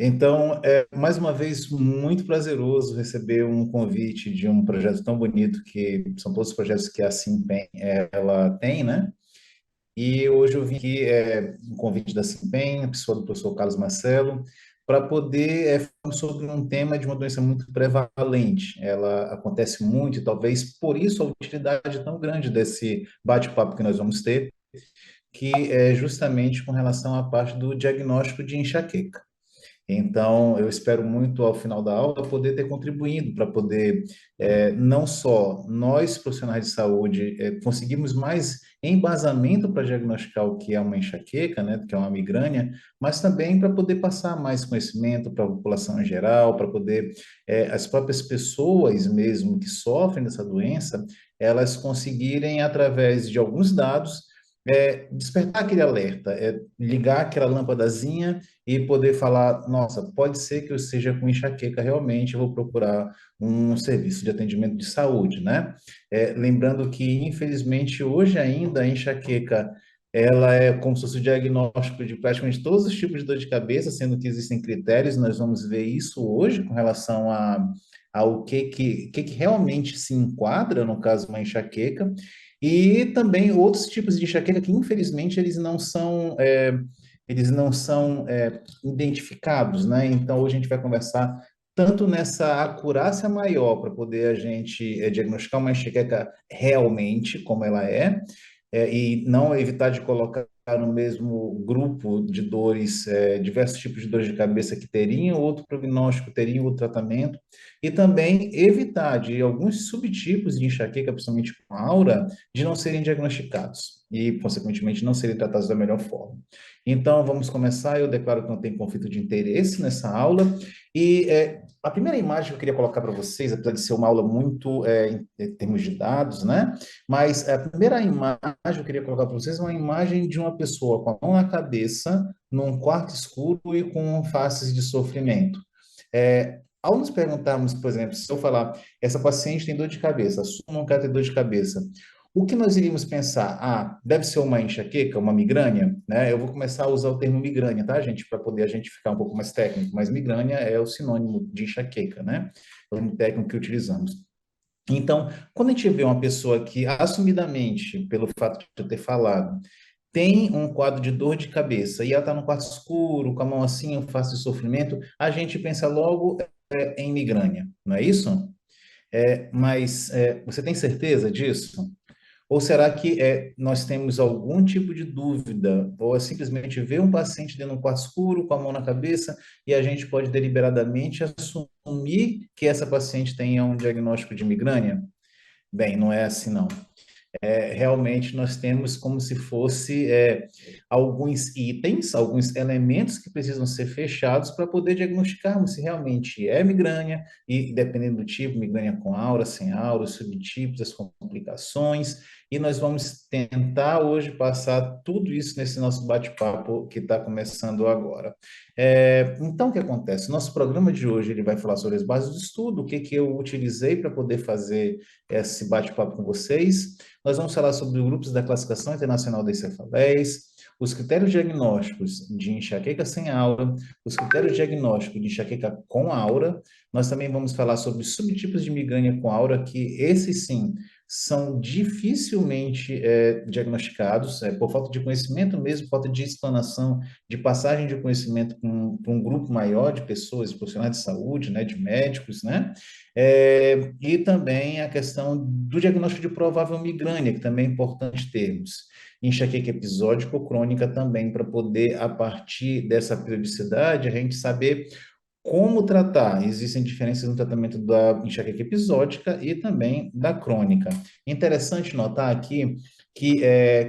Então, é mais uma vez muito prazeroso receber um convite de um projeto tão bonito que são todos os projetos que a Simpen ela tem, né? E hoje eu vim aqui um convite da Simpen, a pessoa do professor Carlos Marcelo, para poder falar sobre um tema de uma doença muito prevalente. Ela acontece muito e talvez por isso a utilidade tão grande desse bate-papo que nós vamos ter, que é justamente com relação à parte do diagnóstico de enxaqueca. Então, eu espero muito ao final da aula poder ter contribuído para poder, não só nós, profissionais de saúde, conseguirmos mais embasamento para diagnosticar o que é uma enxaqueca, né, que é uma migrânia, mas também para poder passar mais conhecimento para a população em geral, para poder, as próprias pessoas mesmo que sofrem dessa doença, elas conseguirem, através de alguns dados, despertar aquele alerta, ligar aquela lâmpadazinha e poder falar, nossa, pode ser que eu esteja com enxaqueca realmente, eu vou procurar um serviço de atendimento de saúde, né? Lembrando que, infelizmente, hoje ainda a enxaqueca, ela é como se fosse o diagnóstico de praticamente todos os tipos de dor de cabeça, sendo que existem critérios, nós vamos ver isso hoje com relação ao que realmente se enquadra, no caso, uma enxaqueca, e também outros tipos de enxaqueca que, infelizmente, eles não são identificados, né? Então, hoje a gente vai conversar tanto nessa acurácia maior para poder a gente diagnosticar uma enxaqueca realmente como ela e não evitar de colocar no mesmo grupo de dores, diversos tipos de dores de cabeça que teriam outro prognóstico, teriam outro tratamento, e também evitar de alguns subtipos de enxaqueca, principalmente com aura, de não serem diagnosticados e, consequentemente, não serem tratados da melhor forma. Então, vamos começar. Eu declaro que não tem conflito de interesse nessa aula. E a primeira imagem que eu queria colocar para vocês, apesar de ser uma aula muito em termos de dados, né? Mas a primeira imagem que eu queria colocar para vocês é uma imagem de uma pessoa com a mão na cabeça, num quarto escuro e com faces de sofrimento. Ao nos perguntarmos, por exemplo, se eu falar, essa paciente tem dor de cabeça, a sua não quer ter dor de cabeça, o que nós iríamos pensar? Ah, deve ser uma enxaqueca, uma migrânia, né? Eu vou começar a usar o termo migrânia, tá, gente? Para poder a gente ficar um pouco mais técnico, mas migrânia é o sinônimo de enxaqueca, né? É o termo técnico que utilizamos. Então, quando a gente vê uma pessoa que, assumidamente, pelo fato de eu ter falado, tem um quadro de dor de cabeça e ela está no quarto escuro, com a mão assim, em face de sofrimento, a gente pensa logo em migrânia, não é isso? Mas você tem certeza disso? Ou será que nós temos algum tipo de dúvida, ou é simplesmente ver um paciente dentro de um quarto escuro, com a mão na cabeça, e a gente pode deliberadamente assumir que essa paciente tenha um diagnóstico de migrânia? Bem, não é assim, não. Realmente nós temos como se fosse alguns itens, alguns elementos que precisam ser fechados para poder diagnosticarmos se realmente é migrânia, e dependendo do tipo, migrânia com aura, sem aura, os subtipos, as complicações, e nós vamos tentar hoje passar tudo isso nesse nosso bate-papo que está começando agora. Então, o que acontece? Nosso programa de hoje ele vai falar sobre as bases do estudo, o que que eu utilizei para poder fazer esse bate-papo com vocês. Nós vamos falar sobre os grupos da Classificação Internacional das Cefaleias, os critérios diagnósticos de enxaqueca sem aura, os critérios diagnósticos de enxaqueca com aura. Nós também vamos falar sobre subtipos de migrânia com aura, que esses sim são dificilmente diagnosticados, por falta de conhecimento mesmo, falta de explanação, de passagem de conhecimento para um grupo maior de pessoas, profissionais de saúde, né, de médicos, né? E também a questão do diagnóstico de provável migrânia, que também é importante termos. Enxaqueca episódica ou crônica também, para poder, a partir dessa periodicidade, a gente saber como tratar. Existem diferenças no tratamento da enxaqueca episódica e também da crônica. Interessante notar aqui que,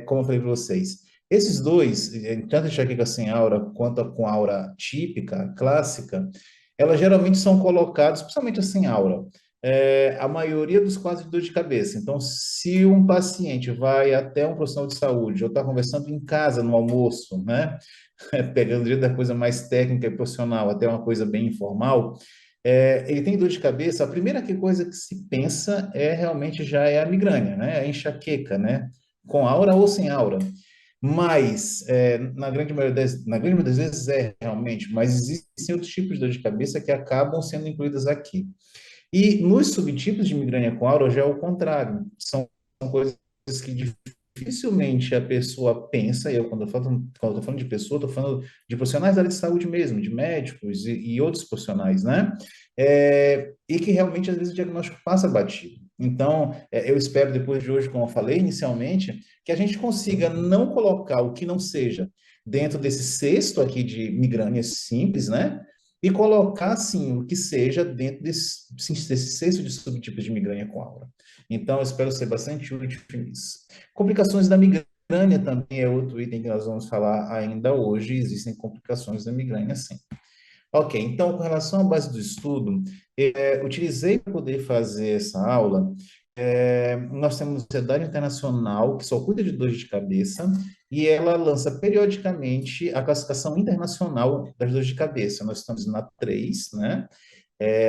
como eu falei para vocês, esses dois, tanto a enxaqueca sem aura quanto a com aura típica, clássica, elas geralmente são colocadas, principalmente a sem aura, a maioria dos quadros de dor de cabeça. Então, se um paciente vai até um profissional de saúde ou está conversando em casa no almoço, né, pegando desde a coisa mais técnica e profissional até uma coisa bem informal, ele tem dor de cabeça, a primeira coisa que se pensa realmente já é a migrânia, né, a enxaqueca, né, com aura ou sem aura. Mas, na grande maioria das vezes é realmente, mas existem outros tipos de dor de cabeça que acabam sendo incluídas aqui. E nos subtipos de migrânia com aura já é o contrário. São coisas que dificilmente a pessoa pensa, e eu quando eu tô falando de pessoa, estou falando de profissionais da área de saúde mesmo, de médicos e outros profissionais, né? E que realmente às vezes o diagnóstico passa batido. Então, eu espero depois de hoje, como eu falei inicialmente, que a gente consiga não colocar o que não seja dentro desse cesto aqui de migrânia simples, né? E colocar, assim, o que seja dentro desse cesto de subtipos de migrânia com aura. Então, eu espero ser bastante útil nisso. Complicações da migrânia também é outro item que nós vamos falar ainda hoje. Existem complicações da migrânia, sim. Ok, então, com relação à base do estudo, utilizei para poder fazer essa aula. Nós temos a Sociedade Internacional, que só cuida de dores de cabeça, e ela lança periodicamente a classificação internacional das dores de cabeça. Nós estamos na 3, né?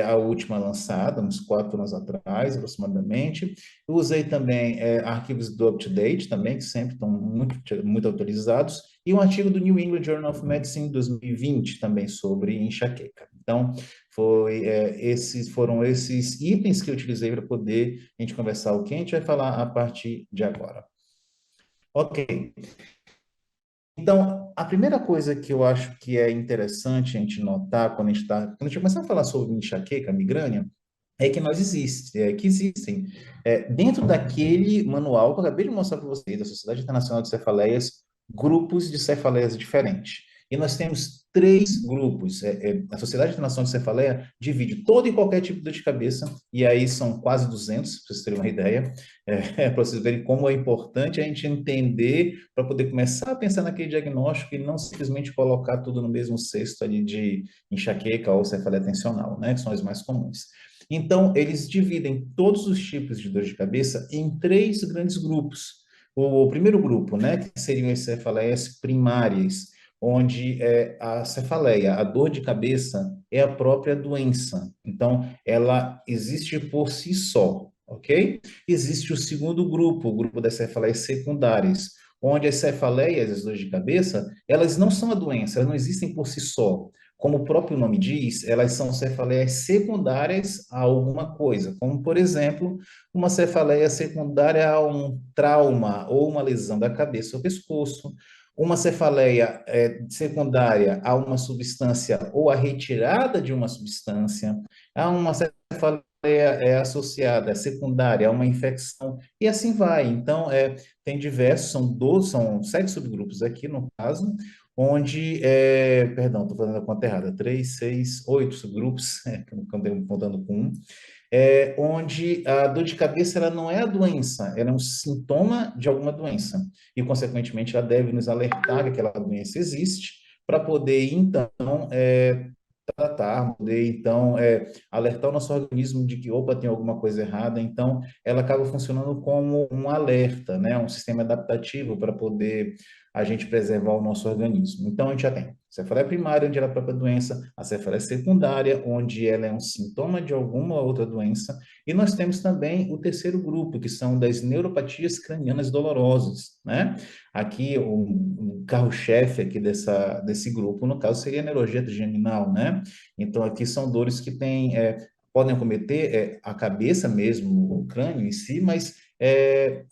A última lançada, uns 4 anos atrás, aproximadamente. Eu usei também arquivos do UpToDate também, que sempre estão muito atualizados, e um artigo do New England Journal of Medicine 2020 também sobre enxaqueca. Então, foram esses itens que eu utilizei para poder a gente conversar o que a gente vai falar a partir de agora. Ok, então, a primeira coisa que eu acho que é interessante a gente notar quando a gente começar a falar sobre enxaqueca, migrânia, é que que existem, dentro daquele manual que eu acabei de mostrar para vocês, da Sociedade Internacional de Cefaleias, grupos de cefaleias diferentes. E nós temos 3 grupos. A Sociedade Internacional de Cefaleia divide todo e qualquer tipo de dor de cabeça, e aí são quase 200, para vocês terem uma ideia, para vocês verem como é importante a gente entender para poder começar a pensar naquele diagnóstico e não simplesmente colocar tudo no mesmo cesto ali de enxaqueca ou cefaleia tensional, né, que são os mais comuns. Então, eles dividem todos os tipos de dor de cabeça em 3 grandes grupos. O primeiro grupo, né, que seriam as cefaleias primárias, onde a cefaleia, a dor de cabeça, é a própria doença. Então, ela existe por si só, ok? Existe o segundo grupo, o grupo das cefaleias secundárias, onde as cefaleias, as dores de cabeça, elas não são a doença, elas não existem por si só. Como o próprio nome diz, elas são cefaleias secundárias a alguma coisa, como, por exemplo, uma cefaleia secundária a um trauma ou uma lesão da cabeça ou pescoço, uma cefaleia secundária a uma substância ou a retirada de uma substância, a uma cefaleia associada, secundária a uma infecção, e assim vai. Então, tem diversos, são 7 subgrupos aqui, no caso, onde, perdão, estou fazendo a conta errada, 3, 6, 8 subgrupos, contando com um, onde a dor de cabeça ela não é a doença, ela é um sintoma de alguma doença, e, consequentemente, ela deve nos alertar que aquela doença existe, para poder, então, tratar, poder, então, alertar o nosso organismo de que, opa, tem alguma coisa errada. Então, ela acaba funcionando como um alerta, né? Um sistema adaptativo para poder a gente preservar o nosso organismo. Então, a gente já tem a cefaleia primária, onde ela é a própria doença, a cefaleia secundária, onde ela é um sintoma de alguma outra doença, e nós temos também o terceiro grupo, que são das neuropatias cranianas dolorosas, né? Aqui, o carro-chefe aqui desse grupo, no caso, seria a neurologia trigeminal, né? Então, aqui são dores que podem acometer a cabeça mesmo, o crânio em si, mas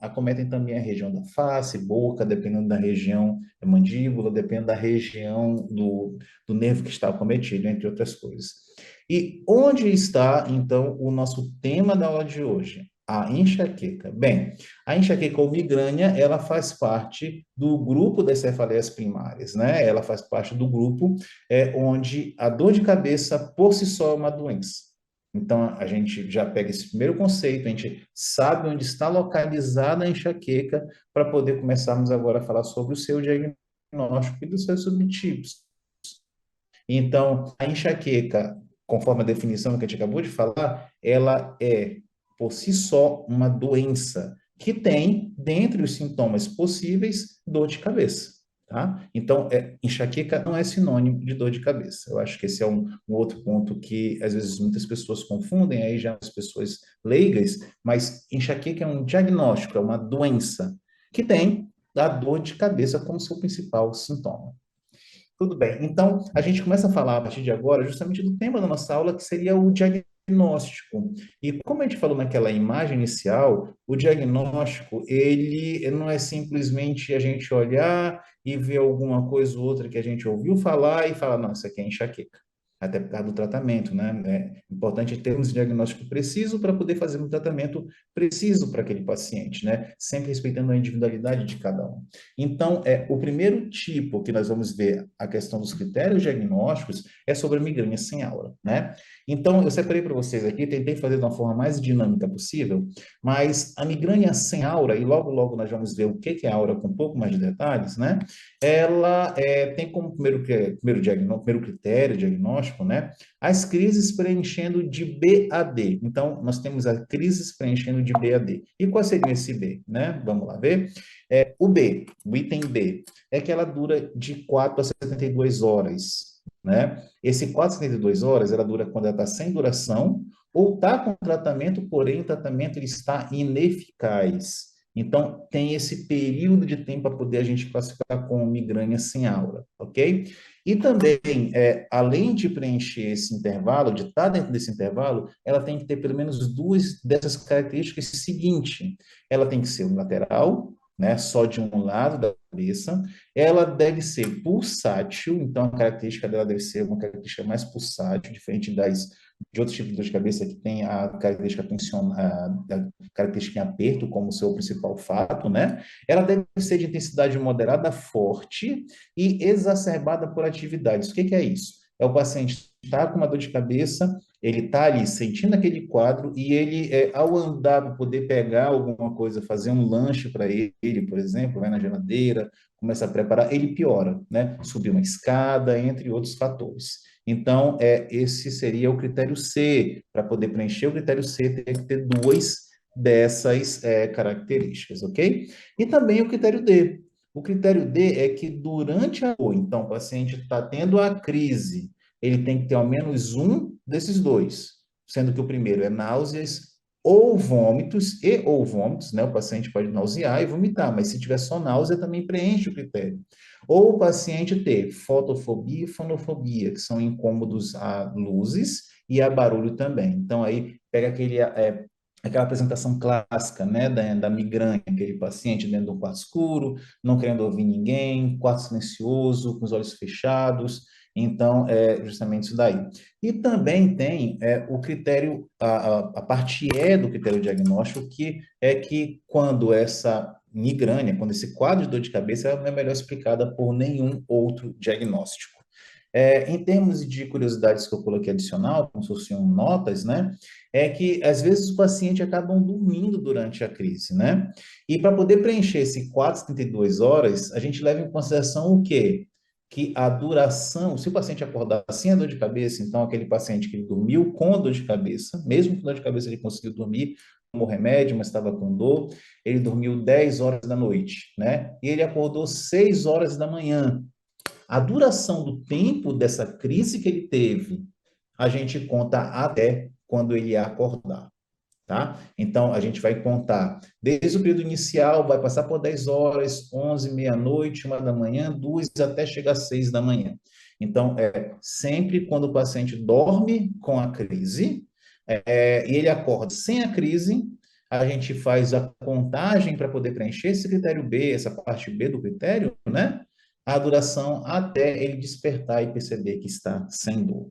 acometem também a região da face, boca, dependendo da região, mandíbula, dependendo da região do nervo que está acometido, entre outras coisas. E onde está, então, o nosso tema da aula de hoje? A enxaqueca. Bem, a enxaqueca ou migrânia, ela faz parte do grupo das cefaleias primárias, né? Ela faz parte do grupo onde a dor de cabeça, por si só, é uma doença. Então, a gente já pega esse primeiro conceito, a gente sabe onde está localizada a enxaqueca, para poder começarmos agora a falar sobre o seu diagnóstico e dos seus subtipos. Então, a enxaqueca, conforme a definição que a gente acabou de falar, ela é, por si só, uma doença que tem, dentre os sintomas possíveis, dor de cabeça. Tá? Então, enxaqueca não é sinônimo de dor de cabeça. Eu acho que esse é um outro ponto que, às vezes, muitas pessoas confundem, aí já as pessoas leigas, mas enxaqueca é um diagnóstico, é uma doença que tem a dor de cabeça como seu principal sintoma. Tudo bem. Então, a gente começa a falar a partir de agora justamente do tema da nossa aula, que seria o diagnóstico. E como a gente falou naquela imagem inicial, o diagnóstico, ele não é simplesmente a gente olhar e ver alguma coisa ou outra que a gente ouviu falar e falar, não, isso aqui é enxaqueca. Até por causa do tratamento, né? É importante termos um diagnóstico preciso para poder fazer um tratamento preciso para aquele paciente, né? Sempre respeitando a individualidade de cada um. Então, o primeiro tipo que nós vamos ver a questão dos critérios diagnósticos é sobre a migrânia sem aura, né? Então, eu separei para vocês aqui, tentei fazer de uma forma mais dinâmica possível, mas a migrânia sem aura, e logo, logo nós vamos ver o que é aura com um pouco mais de detalhes, né? Ela tem como primeiro critério diagnóstico, né? As crises preenchendo de B a D. Então, nós temos as crises preenchendo de B a D. E qual seria esse B, né? Vamos lá ver. O B, o item B, é que ela dura de 4 a 72 horas, né? Esse 4 a 72 horas, ela dura quando ela está sem duração ou está com tratamento, porém o tratamento ele está ineficaz. Então, tem esse período de tempo para poder a gente classificar como migrânia sem aura, ok? E também, além de preencher esse intervalo, de estar dentro desse intervalo, ela tem que ter pelo menos duas dessas características seguintes. Ela tem que ser unilateral, né, só de um lado da cabeça. Ela deve ser pulsátil, então a característica dela deve ser uma característica mais pulsátil, diferente de outros tipos de dor de cabeça que tem a característica a característica em aperto como seu principal fato, né? Ela deve ser de intensidade moderada forte e exacerbada por atividades. O que que é isso? É o paciente estar com uma dor de cabeça, ele está ali sentindo aquele quadro e ele, ao andar, para poder pegar alguma coisa, fazer um lanche para ele, por exemplo, vai na geladeira, começa a preparar, ele piora, né? Subir uma escada, entre outros fatores. Então, esse seria o critério C. Para poder preencher o critério C, tem que ter duas dessas características, ok? E também o critério D. O critério D é que durante a dor, então, o paciente está tendo a crise, ele tem que ter ao menos um desses dois, sendo que o primeiro é náuseas ou vômitos, né? O paciente pode nausear e vomitar, mas se tiver só náusea, também preenche o critério. Ou o paciente ter fotofobia e fonofobia, que são incômodos a luzes e a barulho também. Então, aí pega aquela apresentação clássica, né, da migrânia, aquele paciente dentro do quarto escuro, não querendo ouvir ninguém, quarto silencioso, com os olhos fechados. Então, é justamente isso daí. E também tem o critério, a parte E do critério diagnóstico, que é que quando essa migrânia, quando esse quadro de dor de cabeça, ela não é melhor explicada por nenhum outro diagnóstico. Em termos de curiosidades que eu coloquei adicional, como se fossem notas, né? É que às vezes os pacientes acabam dormindo durante a crise, né? E para poder preencher esse 4,72 horas, a gente leva em consideração o quê? Que a duração, se o paciente acordar sem a dor de cabeça, então aquele paciente que dormiu com a dor de cabeça, mesmo com dor de cabeça ele conseguiu dormir, tomou remédio, mas estava com dor, ele dormiu 10 horas da noite, né? E ele acordou 6 horas da manhã. A duração do tempo dessa crise que ele teve, a gente conta até quando ele acordar, tá? Então, a gente vai contar desde o período inicial, vai passar por 10 horas, 11, meia-noite, 1 da manhã, 2, até chegar às 6 da manhã. Então, sempre quando o paciente dorme com a crise, e ele acorda sem a crise, a gente faz a contagem para poder preencher esse critério B, essa parte B do critério, né? A duração até ele despertar e perceber que está sem dor.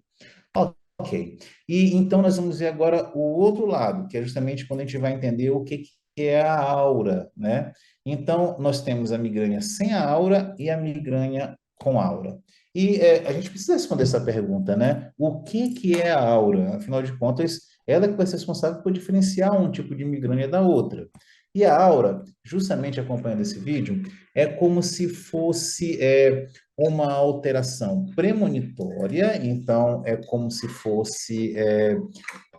Ok. E então nós vamos ver agora o outro lado, que é justamente quando a gente vai entender o que é a aura, né? Então, nós temos a migrânia sem a aura e a migrânia com aura. E a gente precisa responder essa pergunta, né? O que é a aura? Afinal de contas, ela que vai ser responsável por diferenciar um tipo de migrânia da outra. E a aura, justamente acompanhando esse vídeo, é como se fosse uma alteração premonitória, então é como se fosse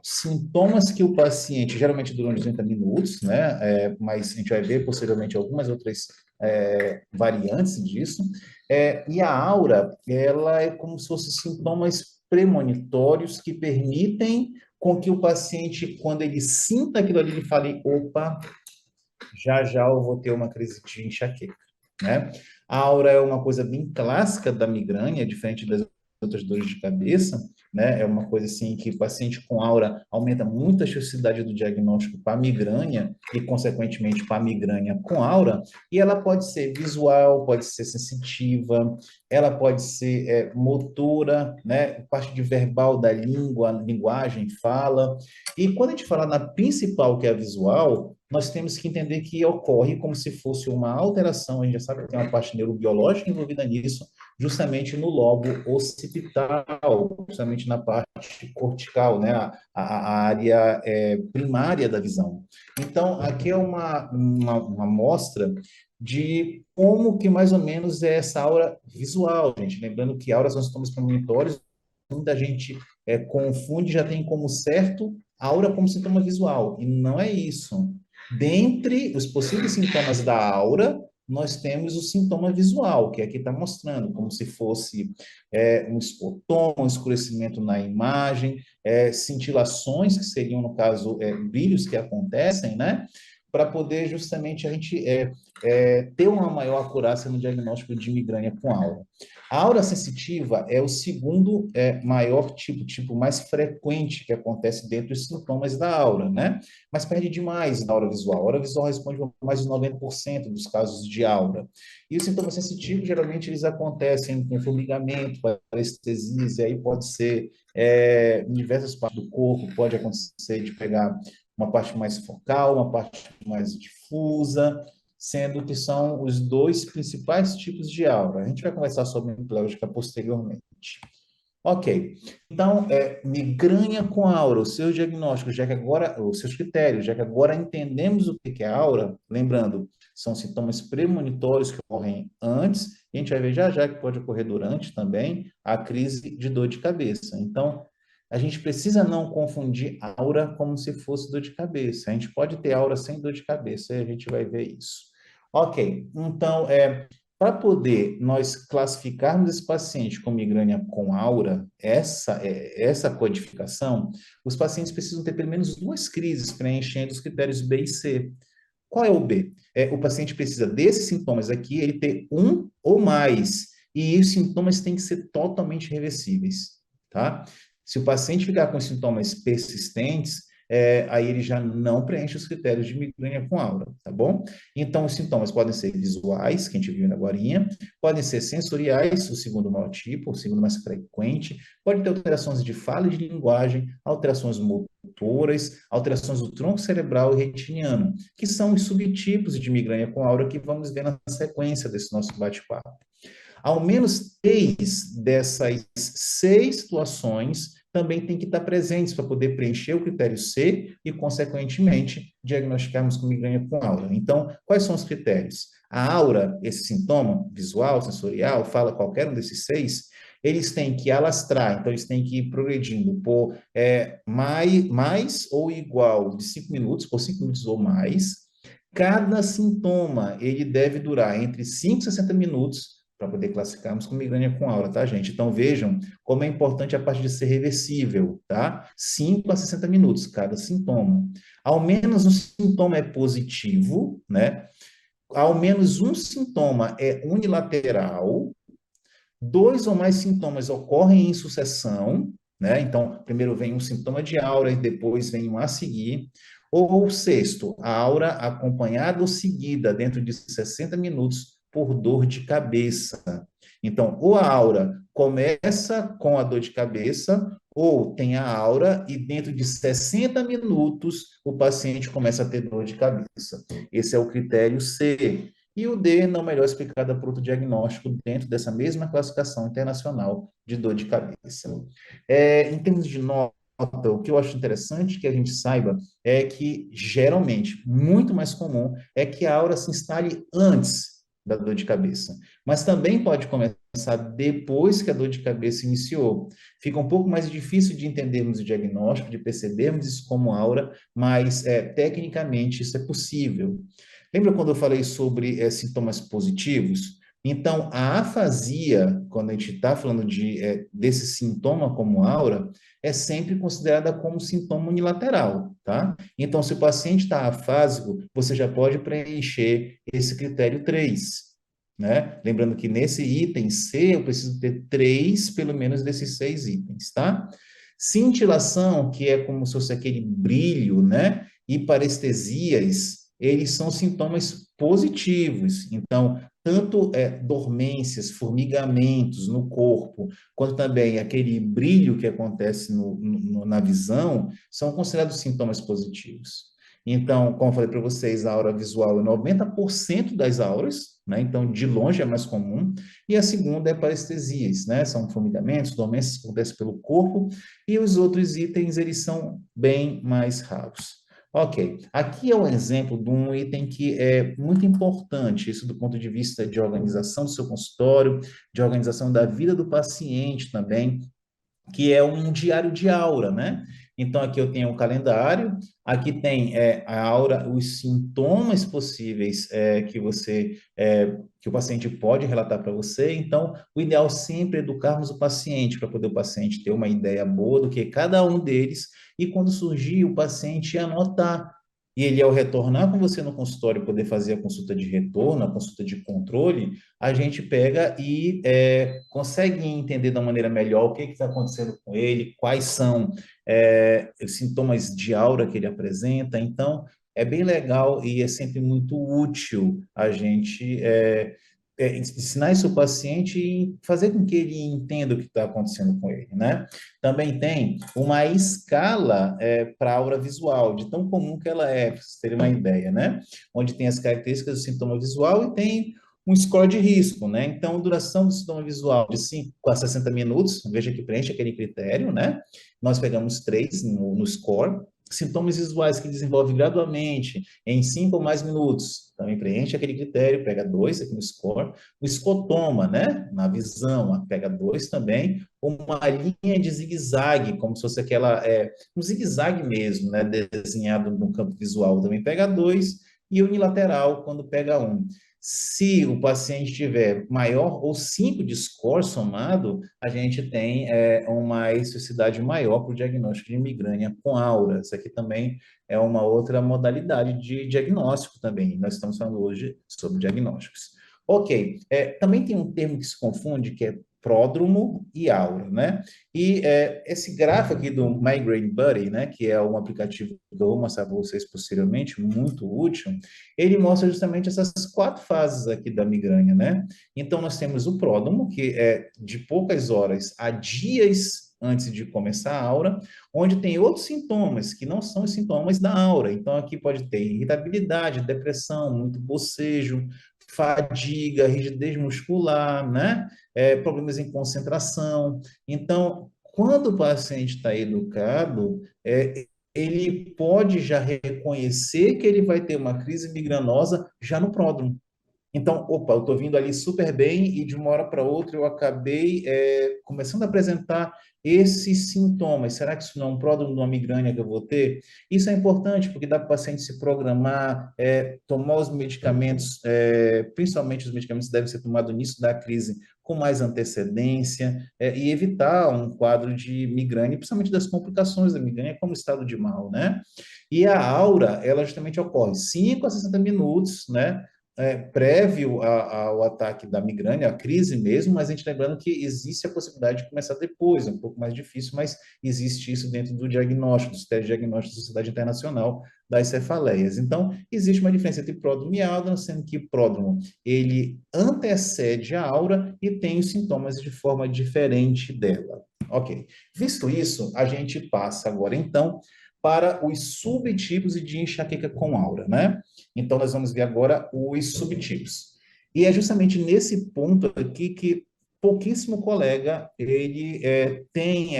sintomas que o paciente, geralmente duram 30 minutos, né? Mas a gente vai ver posteriormente algumas outras variantes disso. E a aura, ela é como se fossem sintomas premonitórios que permitem com que o paciente, quando ele sinta aquilo ali, ele fale, opa, já já eu vou ter uma crise de enxaqueca. né? A aura é uma coisa bem clássica da migrânia, diferente das outras dores de cabeça, né? É uma coisa assim que o paciente com aura aumenta muito a chance do diagnóstico para migrânia e, consequentemente, para migrânia com aura, e ela pode ser visual, pode ser sensitiva, ela pode ser motora, né? Parte de verbal da língua, linguagem, fala. E quando a gente fala na principal, que é a visual, nós temos que entender que ocorre como se fosse uma alteração, a gente já sabe que tem uma parte neurobiológica envolvida nisso, justamente no lobo occipital, justamente na parte cortical, né, a área primária da visão. Então, aqui é uma amostra de como que mais ou menos é essa aura visual, gente. Lembrando que auras são sintomas premonitórios, muita gente confunde, já tem como certo aura como sintoma visual, e não é isso. Dentre os possíveis sintomas da aura, nós temos o sintoma visual, que aqui está mostrando, como se fosse um escotom, um escurecimento na imagem, cintilações, que seriam, no caso, brilhos que acontecem, né? Para poder justamente a gente ter uma maior acurácia no diagnóstico de migrânia com aura. A aura sensitiva é o segundo maior tipo mais frequente que acontece dentro dos sintomas da aura, né? Mas perde demais na aura visual. A aura visual responde a mais de 90% dos casos de aura. E os sintomas sensitivos, geralmente, eles acontecem com formigamento, parestesias, e aí pode ser em diversas partes do corpo, pode acontecer de pegar uma parte mais focal, uma parte mais difusa, sendo que são os dois principais tipos de aura. A gente vai conversar sobre nucleótica posteriormente. Ok. Então, migrânia com aura, os seus diagnósticos, já que agora, os seus critérios, já que agora entendemos o que é aura, lembrando, são sintomas premonitórios que ocorrem antes, e a gente vai ver já já que pode ocorrer durante também a crise de dor de cabeça. Então, a gente precisa não confundir aura como se fosse dor de cabeça. A gente pode ter aura sem dor de cabeça, e a gente vai ver isso. Ok, então, para poder nós classificarmos esse paciente com migrânia com aura, essa codificação, os pacientes precisam ter pelo menos duas crises preenchendo os critérios B e C. Qual é o B? O paciente precisa desses sintomas aqui, ele ter um ou mais, e os sintomas têm que ser totalmente reversíveis, tá? Se o paciente ficar com sintomas persistentes, aí ele já não preenche os critérios de migrânia com aura, tá bom? Então, os sintomas podem ser visuais, que a gente viu agorinha, podem ser sensoriais, o segundo maior tipo, o segundo mais frequente, pode ter alterações de fala e de linguagem, alterações motoras, alterações do tronco cerebral e retiniano, que são os subtipos de migrânia com aura que vamos ver na sequência desse nosso bate-papo. Ao menos três dessas seis situações também têm que estar presentes para poder preencher o critério C e, consequentemente, diagnosticarmos com migrânia com aura. Então, quais são os critérios? A aura, esse sintoma visual, sensorial, fala qualquer um desses seis, eles têm que alastrar, então eles têm que ir progredindo por mais ou igual de 5 minutos, por 5 minutos ou mais. Cada sintoma, ele deve durar entre 5 e 60 minutos para poder classificarmos com migrânia com aura, tá, gente? Então, vejam como é importante a parte de ser reversível, tá? 5 a 60 minutos cada sintoma. Ao menos um sintoma é positivo, né? Ao menos um sintoma é unilateral, dois ou mais sintomas ocorrem em sucessão, né? Então, primeiro vem um sintoma de aura e depois vem um a seguir. Ou sexto, a aura acompanhada ou seguida dentro de 60 minutos por dor de cabeça. Então, ou a aura começa com a dor de cabeça, ou tem a aura e dentro de 60 minutos o paciente começa a ter dor de cabeça. Esse é o critério C. E o D não melhor explicada por outro diagnóstico dentro dessa mesma classificação internacional de dor de cabeça. Em termos de nota, o que eu acho interessante que a gente saiba é que, geralmente, muito mais comum é que a aura se instale antes da dor de cabeça, mas também pode começar depois que a dor de cabeça iniciou. Fica um pouco mais difícil de entendermos o diagnóstico, de percebermos isso como aura, mas tecnicamente isso é possível. Lembra quando eu falei sobre sintomas positivos? Então, a afasia, quando a gente está falando desse sintoma como aura, é sempre considerada como sintoma unilateral, tá? Então, se o paciente está afásico, você já pode preencher esse critério 3. né? Lembrando que nesse item C eu preciso ter 3, pelo menos, desses 6 itens, tá? Cintilação, que é como se fosse aquele brilho, né? E parestesias, eles são sintomas positivos. Então, tanto dormências, formigamentos no corpo, quanto também aquele brilho que acontece na visão, são considerados sintomas positivos. Então, como eu falei para vocês, a aura visual é 90% das auras, né? Então, de longe é mais comum. E a segunda é parestesias, né? São formigamentos, dormências que acontecem pelo corpo, e os outros itens, eles são bem mais raros. Ok, aqui é um exemplo de um item que é muito importante, isso do ponto de vista de organização do seu consultório, de organização da vida do paciente também, que é um diário de aura, né? Então, aqui eu tenho o calendário, aqui tem a aura, os sintomas possíveis que o paciente pode relatar para você. Então, o ideal sempre é educarmos o paciente, para poder o paciente ter uma ideia boa do que é cada um deles, e quando surgir, o paciente anotar. E ele, ao retornar com você no consultório, poder fazer a consulta de retorno, a consulta de controle, a gente pega e consegue entender da maneira melhor o que está acontecendo com ele, quais são os sintomas de aura que ele apresenta. Então, é bem legal e é sempre muito útil a gente ensinar isso ao paciente e fazer com que ele entenda o que está acontecendo com ele, né? Também tem uma escala para a aura visual, de tão comum que ela é, para vocês terem uma ideia, né? Onde tem as características do sintoma visual e tem um score de risco, né? Então, duração do sintoma visual de 5 a 60 minutos, veja que preenche aquele critério, né? Nós pegamos 3 no score. Sintomas visuais que desenvolve gradualmente em 5 ou mais minutos, também preenche aquele critério, pega 2 aqui no score. O escotoma, né? Na visão, pega 2 também. Uma linha de zigue-zague, como se fosse um zigue-zague mesmo, né? Desenhado no campo visual, também pega 2. E unilateral, quando pega 1. Se o paciente tiver maior ou 5 de score somado, a gente tem uma especificidade maior para o diagnóstico de migrânia com aura. Isso aqui também é uma outra modalidade de diagnóstico também. Nós estamos falando hoje sobre diagnósticos. Ok, também tem um termo que se confunde, que é pródromo e aura, né? E esse gráfico aqui do Migraine Buddy, né, que é um aplicativo que eu vou mostrar para vocês posteriormente, muito útil, ele mostra justamente essas 4 fases aqui da migrânia, né? Então, nós temos o pródromo, que é de poucas horas a dias antes de começar a aura, onde tem outros sintomas que não são os sintomas da aura. Então, aqui pode ter irritabilidade, depressão, muito bocejo, fadiga, rigidez muscular, né? Problemas em concentração. Então, quando o paciente está educado, ele pode já reconhecer que ele vai ter uma crise migranosa já no pródromo. Então, opa, eu estou vindo ali super bem e de uma hora para outra eu acabei começando a apresentar esses sintomas. Será que isso não é um pródromo de uma migrânia que eu vou ter? Isso é importante porque dá para o paciente se programar, tomar os medicamentos, principalmente os medicamentos devem ser tomados no início da crise com mais antecedência e evitar um quadro de migrânia, principalmente das complicações da migrânia, como estado de mal, né? E a aura, ela justamente ocorre 5 a 60 minutos, né? Prévio ao ataque da migrânia, a crise mesmo, mas a gente lembrando que existe a possibilidade de começar depois, é um pouco mais difícil, mas existe isso dentro do diagnóstico, do teste de diagnóstico da Sociedade Internacional das Cefaleias. Então, existe uma diferença entre pródromo e aura, sendo que pródromo, ele antecede a aura e tem os sintomas de forma diferente dela. Ok. Visto isso, a gente passa agora, então, para os subtipos de enxaqueca com aura, né? Então, nós vamos ver agora os subtipos. E é justamente nesse ponto aqui que pouquíssimo colega ele tem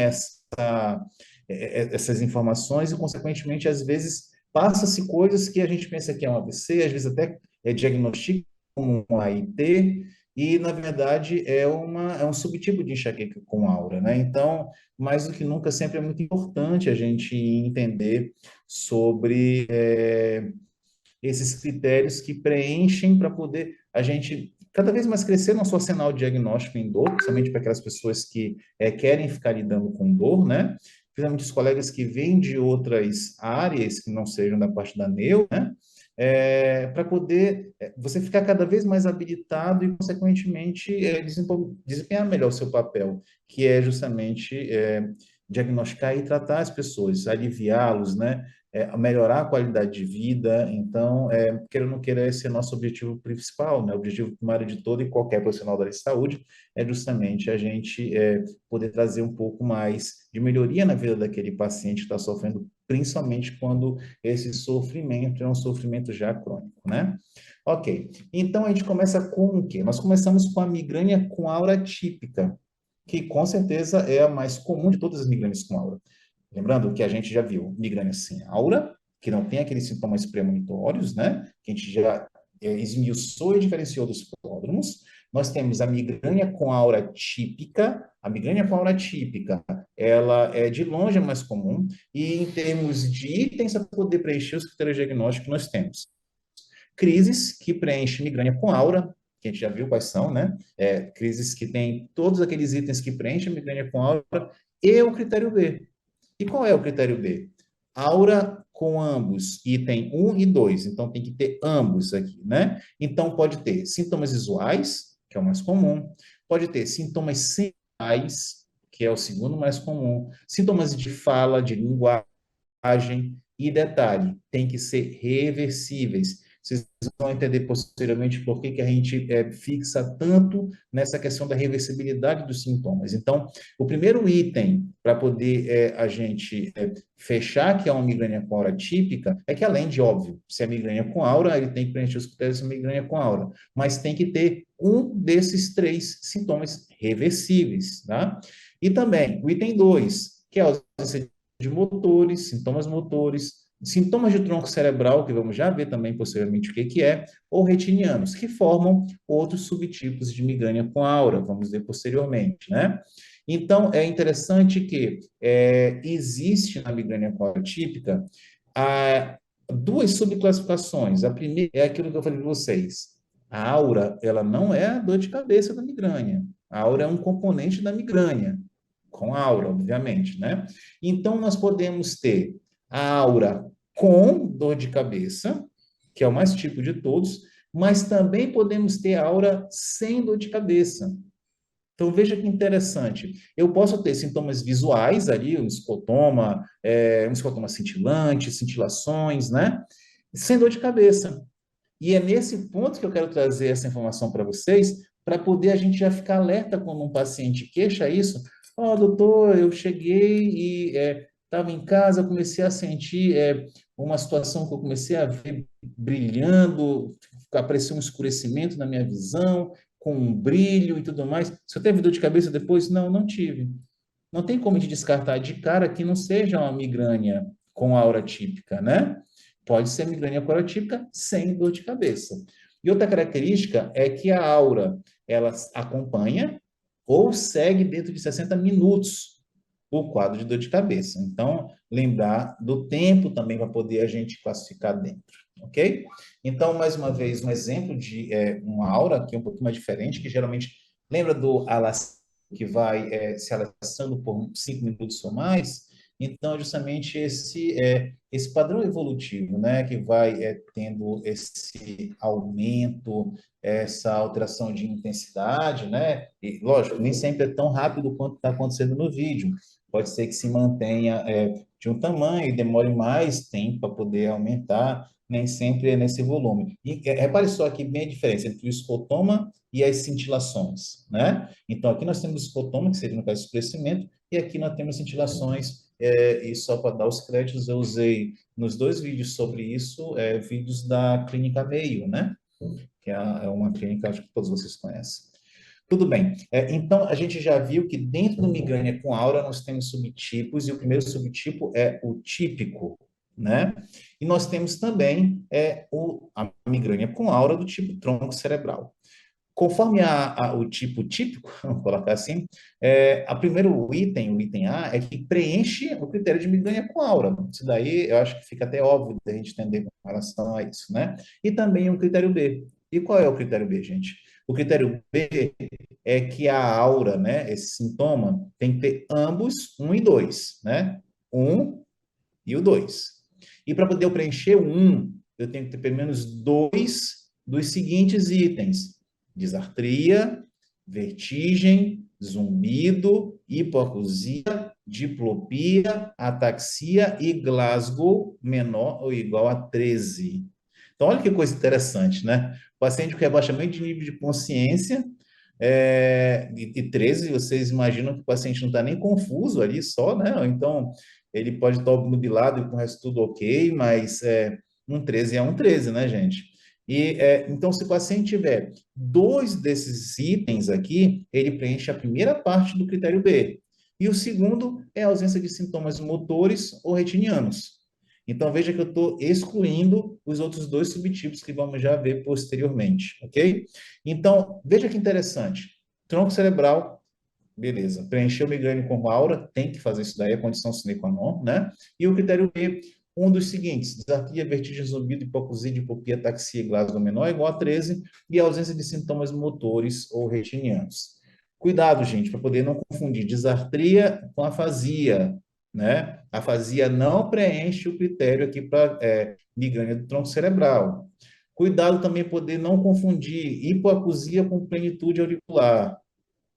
essas informações e, consequentemente, às vezes passa-se coisas que a gente pensa que é um AVC, às vezes até diagnostica como um AIT, e, na verdade, é um subtipo de enxaqueca com aura, né? Então, mais do que nunca, sempre é muito importante a gente entender sobre esses critérios que preenchem para poder a gente cada vez mais crescer nosso arsenal de diagnóstico em dor, principalmente para aquelas pessoas que querem ficar lidando com dor, né? Principalmente os colegas que vêm de outras áreas que não sejam da parte da neo, né? para poder você ficar cada vez mais habilitado e, consequentemente, desempenhar melhor o seu papel, que é justamente diagnosticar e tratar as pessoas, aliviá-los, né? Melhorar a qualidade de vida. Então, queira ou não queira, esse é nosso objetivo principal, né? O objetivo primário de todo e qualquer profissional da área de saúde é justamente a gente poder trazer um pouco mais de melhoria na vida daquele paciente que está sofrendo, principalmente quando esse sofrimento é um sofrimento já crônico, né? Ok, então a gente começa com o quê? Nós começamos com a migrânia com aura típica, que com certeza é a mais comum de todas as migrânias com aura. Lembrando que a gente já viu migrânia sem aura, que não tem aqueles sintomas premonitórios, né? Que a gente já esmiuçou e diferenciou dos pródromos. Nós temos a migrânia com aura típica. A migrânia com aura típica, ela é de longe a mais comum, e em termos de itens para poder preencher os critérios diagnósticos, nós temos crises que preenchem migrânia com aura, que a gente já viu quais são, né? Crises que têm todos aqueles itens que preenchem migrânia com aura, e o critério B. E qual é o critério B? Aura com ambos, item 1 e 2. Então, tem que ter ambos aqui, né? Então, pode ter sintomas visuais, que é o mais comum. Pode ter sintomas sensoriais, que é o segundo mais comum. Sintomas de fala, de linguagem. E detalhe, tem que ser reversíveis. Vocês vão entender posteriormente por que a gente fixa tanto nessa questão da reversibilidade dos sintomas. Então, o primeiro item para poder a gente fechar que é uma migrânia com aura típica é que, além de, óbvio, se é migrânia com aura, ele tem que preencher os critérios de migrânia com aura, mas tem que ter um desses três sintomas reversíveis, tá? E também o item 2, que é a ausência de motores, sintomas de tronco cerebral, que vamos já ver também posteriormente o que é, ou retinianos, que formam outros subtipos de migrânia com aura, vamos ver posteriormente, né? Então, é interessante que existe na migrânia com aura típica duas subclassificações. A primeira é aquilo que eu falei para vocês. A aura, ela não é a dor de cabeça da migrânia. A aura é um componente da migrânia, com aura, obviamente, né? Então, nós podemos ter a aura com dor de cabeça, que é o mais típico de todos, mas também podemos ter a aura sem dor de cabeça. Então, veja que interessante. Eu posso ter sintomas visuais ali, um escotoma cintilante, cintilações, né? Sem dor de cabeça. E é nesse ponto que eu quero trazer essa informação para vocês, para poder a gente já ficar alerta quando um paciente queixa isso. Ó, doutor, eu cheguei e estava em casa, eu comecei a sentir uma situação que eu comecei a ver brilhando, apareceu um escurecimento na minha visão, com um brilho e tudo mais. Você teve dor de cabeça depois? Não, não tive. Não tem como a gente descartar de cara que não seja uma migrânia com aura típica, né? Pode ser migrânia com aura típica sem dor de cabeça. E outra característica é que a aura, ela acompanha ou segue dentro de 60 minutos o quadro de dor de cabeça. Então, lembrar do tempo também para poder a gente classificar dentro, ok? Então, mais uma vez, um exemplo de uma aura que é um pouquinho mais diferente, que geralmente lembra do alastrado, que vai se alastrando por 5 minutos ou mais. Então, justamente esse padrão evolutivo, né, que vai tendo esse aumento, essa alteração de intensidade, né, e lógico, nem sempre é tão rápido quanto está acontecendo no vídeo. Pode ser que se mantenha de um tamanho e demore mais tempo para poder aumentar, nem sempre é nesse volume. E repare só aqui bem a diferença entre o escotoma e as cintilações, né? Então, aqui nós temos o escotoma, que seria no caso do crescimento, e aqui nós temos cintilações, e só para dar os créditos, eu usei nos dois vídeos sobre isso, vídeos da Clínica Meio, né? Que é uma clínica, acho que todos vocês conhecem. Tudo bem. Então, a gente já viu que dentro do migrânia com aura nós temos subtipos, e o primeiro subtipo é o típico, né? E nós temos também a migrânia com aura do tipo tronco cerebral. Conforme o tipo típico, vamos colocar assim, a primeiro item, o item A, é que preenche o critério de migrânia com aura. Isso daí eu acho que fica até óbvio da gente entender com relação a isso, né? E também o critério B. E qual é o critério B, gente? O critério B é que a aura, né, esse sintoma, tem que ter ambos, 1 e 2, né? 1 e o 2. E para poder eu preencher o 1, eu tenho que ter pelo menos dois dos seguintes itens: disartria, vertigem, zumbido, hipoacusia, diplopia, ataxia e Glasgow menor ou igual a 13. Então, olha que coisa interessante, né? O paciente com rebaixamento de nível de consciência, e 13, vocês imaginam que o paciente não está nem confuso ali só, né? Então, ele pode estar obnubilado e com o resto tudo ok, mas um 13 é um 13, né, gente? Então, se o paciente tiver dois desses itens aqui, ele preenche a primeira parte do critério B. E o segundo é a ausência de sintomas motores ou retinianos. Então, veja que eu estou excluindo os outros dois subtipos que vamos já ver posteriormente, ok? Então, veja que interessante. Tronco cerebral, beleza. Preencheu migrânia com aura, tem que fazer isso daí, é condição sine qua non, né? E o critério B, um dos seguintes: disartria, vertigem, zumbido, hipoacusia, diplopia, ataxia e Glasgow menor igual a 13, e ausência de sintomas motores ou retinianos. Cuidado, gente, para poder não confundir disartria com afasia, né? A afasia não preenche o critério aqui para migrânia do tronco cerebral. Cuidado também poder não confundir hipoacusia com plenitude auricular,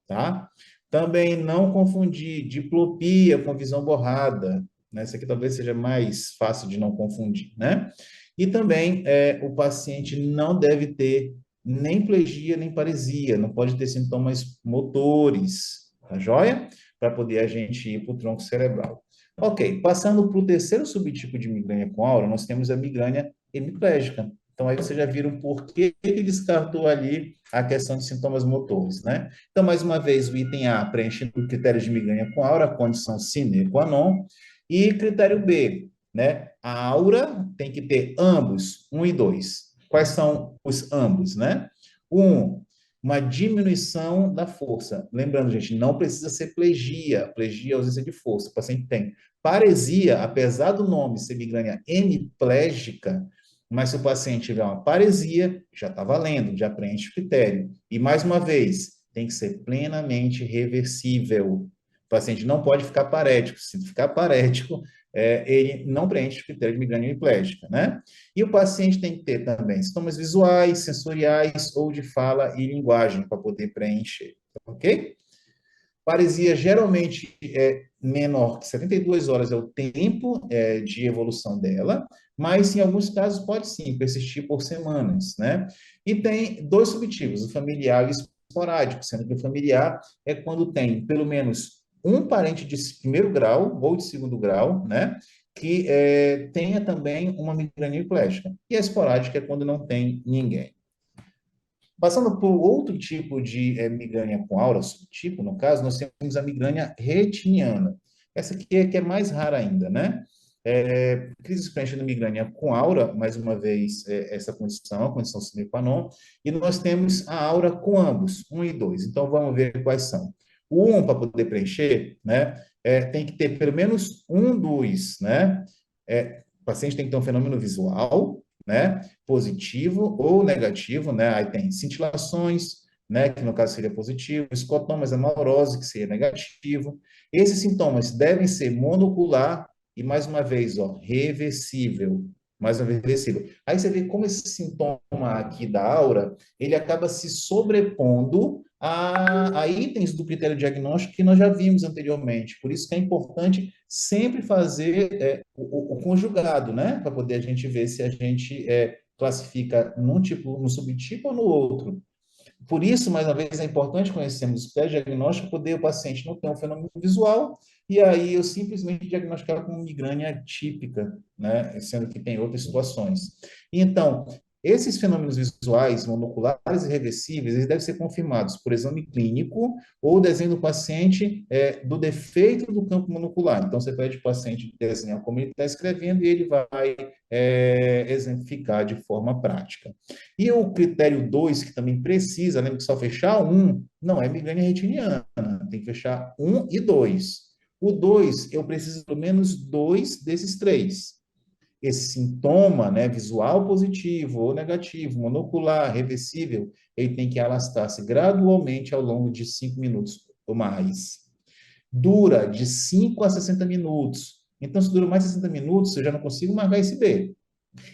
tá? Também não confundir diplopia com visão borrada, né? Isso aqui talvez seja mais fácil de não confundir, né? E também o paciente não deve ter nem plegia nem paresia, não pode ter sintomas motores, tá joia? Para poder a gente ir para o tronco cerebral. Ok, passando para o terceiro subtipo de migrânia com aura, nós temos a migrânia hemiplégica. Então, aí vocês já viram por que ele descartou ali a questão de sintomas motores, né? Então, mais uma vez, o item A preenche o critério de migrânia com aura, condição sine qua non, e critério B, né? A aura tem que ter ambos, 1 e 2. Quais são os ambos, né? Uma diminuição da força. Lembrando, gente, não precisa ser plegia. Plegia é ausência de força. O paciente tem paresia, apesar do nome ser migrânia hemiplégica, mas se o paciente tiver uma paresia, já está valendo, já preenche o critério. E, mais uma vez, tem que ser plenamente reversível. O paciente não pode ficar parético. Se ficar parético, ele não preenche o critério de migrânia hemiplégica, né? E o paciente tem que ter também sintomas visuais, sensoriais ou de fala e linguagem para poder preencher, ok? Paresia geralmente é menor que 72 horas é o tempo de evolução dela, mas em alguns casos pode sim persistir por semanas, né? E tem dois subtipos, o familiar e o esporádico, sendo que o familiar é quando tem pelo menos um parente de primeiro grau ou de segundo grau, né? Que tenha também uma migrânia hemiplégica. E a esporádica é quando não tem ninguém. Passando por outro tipo de migrânia com aura, subtipo, no caso, nós temos a migrânia retiniana. Essa aqui que é mais rara ainda, né? Crise preenchendo migrânia com aura, mais uma vez, essa condição, a condição sine qua non, e nós temos a aura com ambos, 1 e 2. Então, vamos ver quais são. O 1, para poder preencher, né, tem que ter pelo menos um dos, né? O paciente tem que ter um fenômeno visual, né, positivo ou negativo, né, aí tem cintilações, né, que no caso seria positivo, escotomas amaurose, que seria negativo. Esses sintomas devem ser monocular e, mais uma vez, ó, reversível, mais uma vez, reversível. Aí você vê como esse sintoma aqui da aura, ele acaba se sobrepondo a itens do critério diagnóstico que nós já vimos anteriormente. Por isso que é importante sempre fazer o conjugado, né? Para poder a gente ver se a gente classifica num tipo, num subtipo ou no outro. Por isso, mais uma vez, é importante conhecermos o pré-diagnóstico, poder o paciente não ter um fenômeno visual, e aí eu simplesmente diagnosticar como migrânia típica, né? Sendo que tem outras situações. Então, esses fenômenos visuais monoculares e reversíveis, eles devem ser confirmados por exame clínico ou desenho do paciente do defeito do campo monocular. Então, você pede para o paciente desenhar como ele está escrevendo e ele vai exemplificar de forma prática. E o critério 2, que também precisa, lembra que só fechar um, não é migrânia retiniana, tem que fechar um e 2. O 2, eu preciso pelo menos dois desses três. Esse sintoma, né, visual positivo ou negativo, monocular, reversível, ele tem que alastrar-se gradualmente ao longo de 5 minutos ou mais. Dura de 5 a 60 minutos. Então, se dura mais de 60 minutos, eu já não consigo marcar esse B.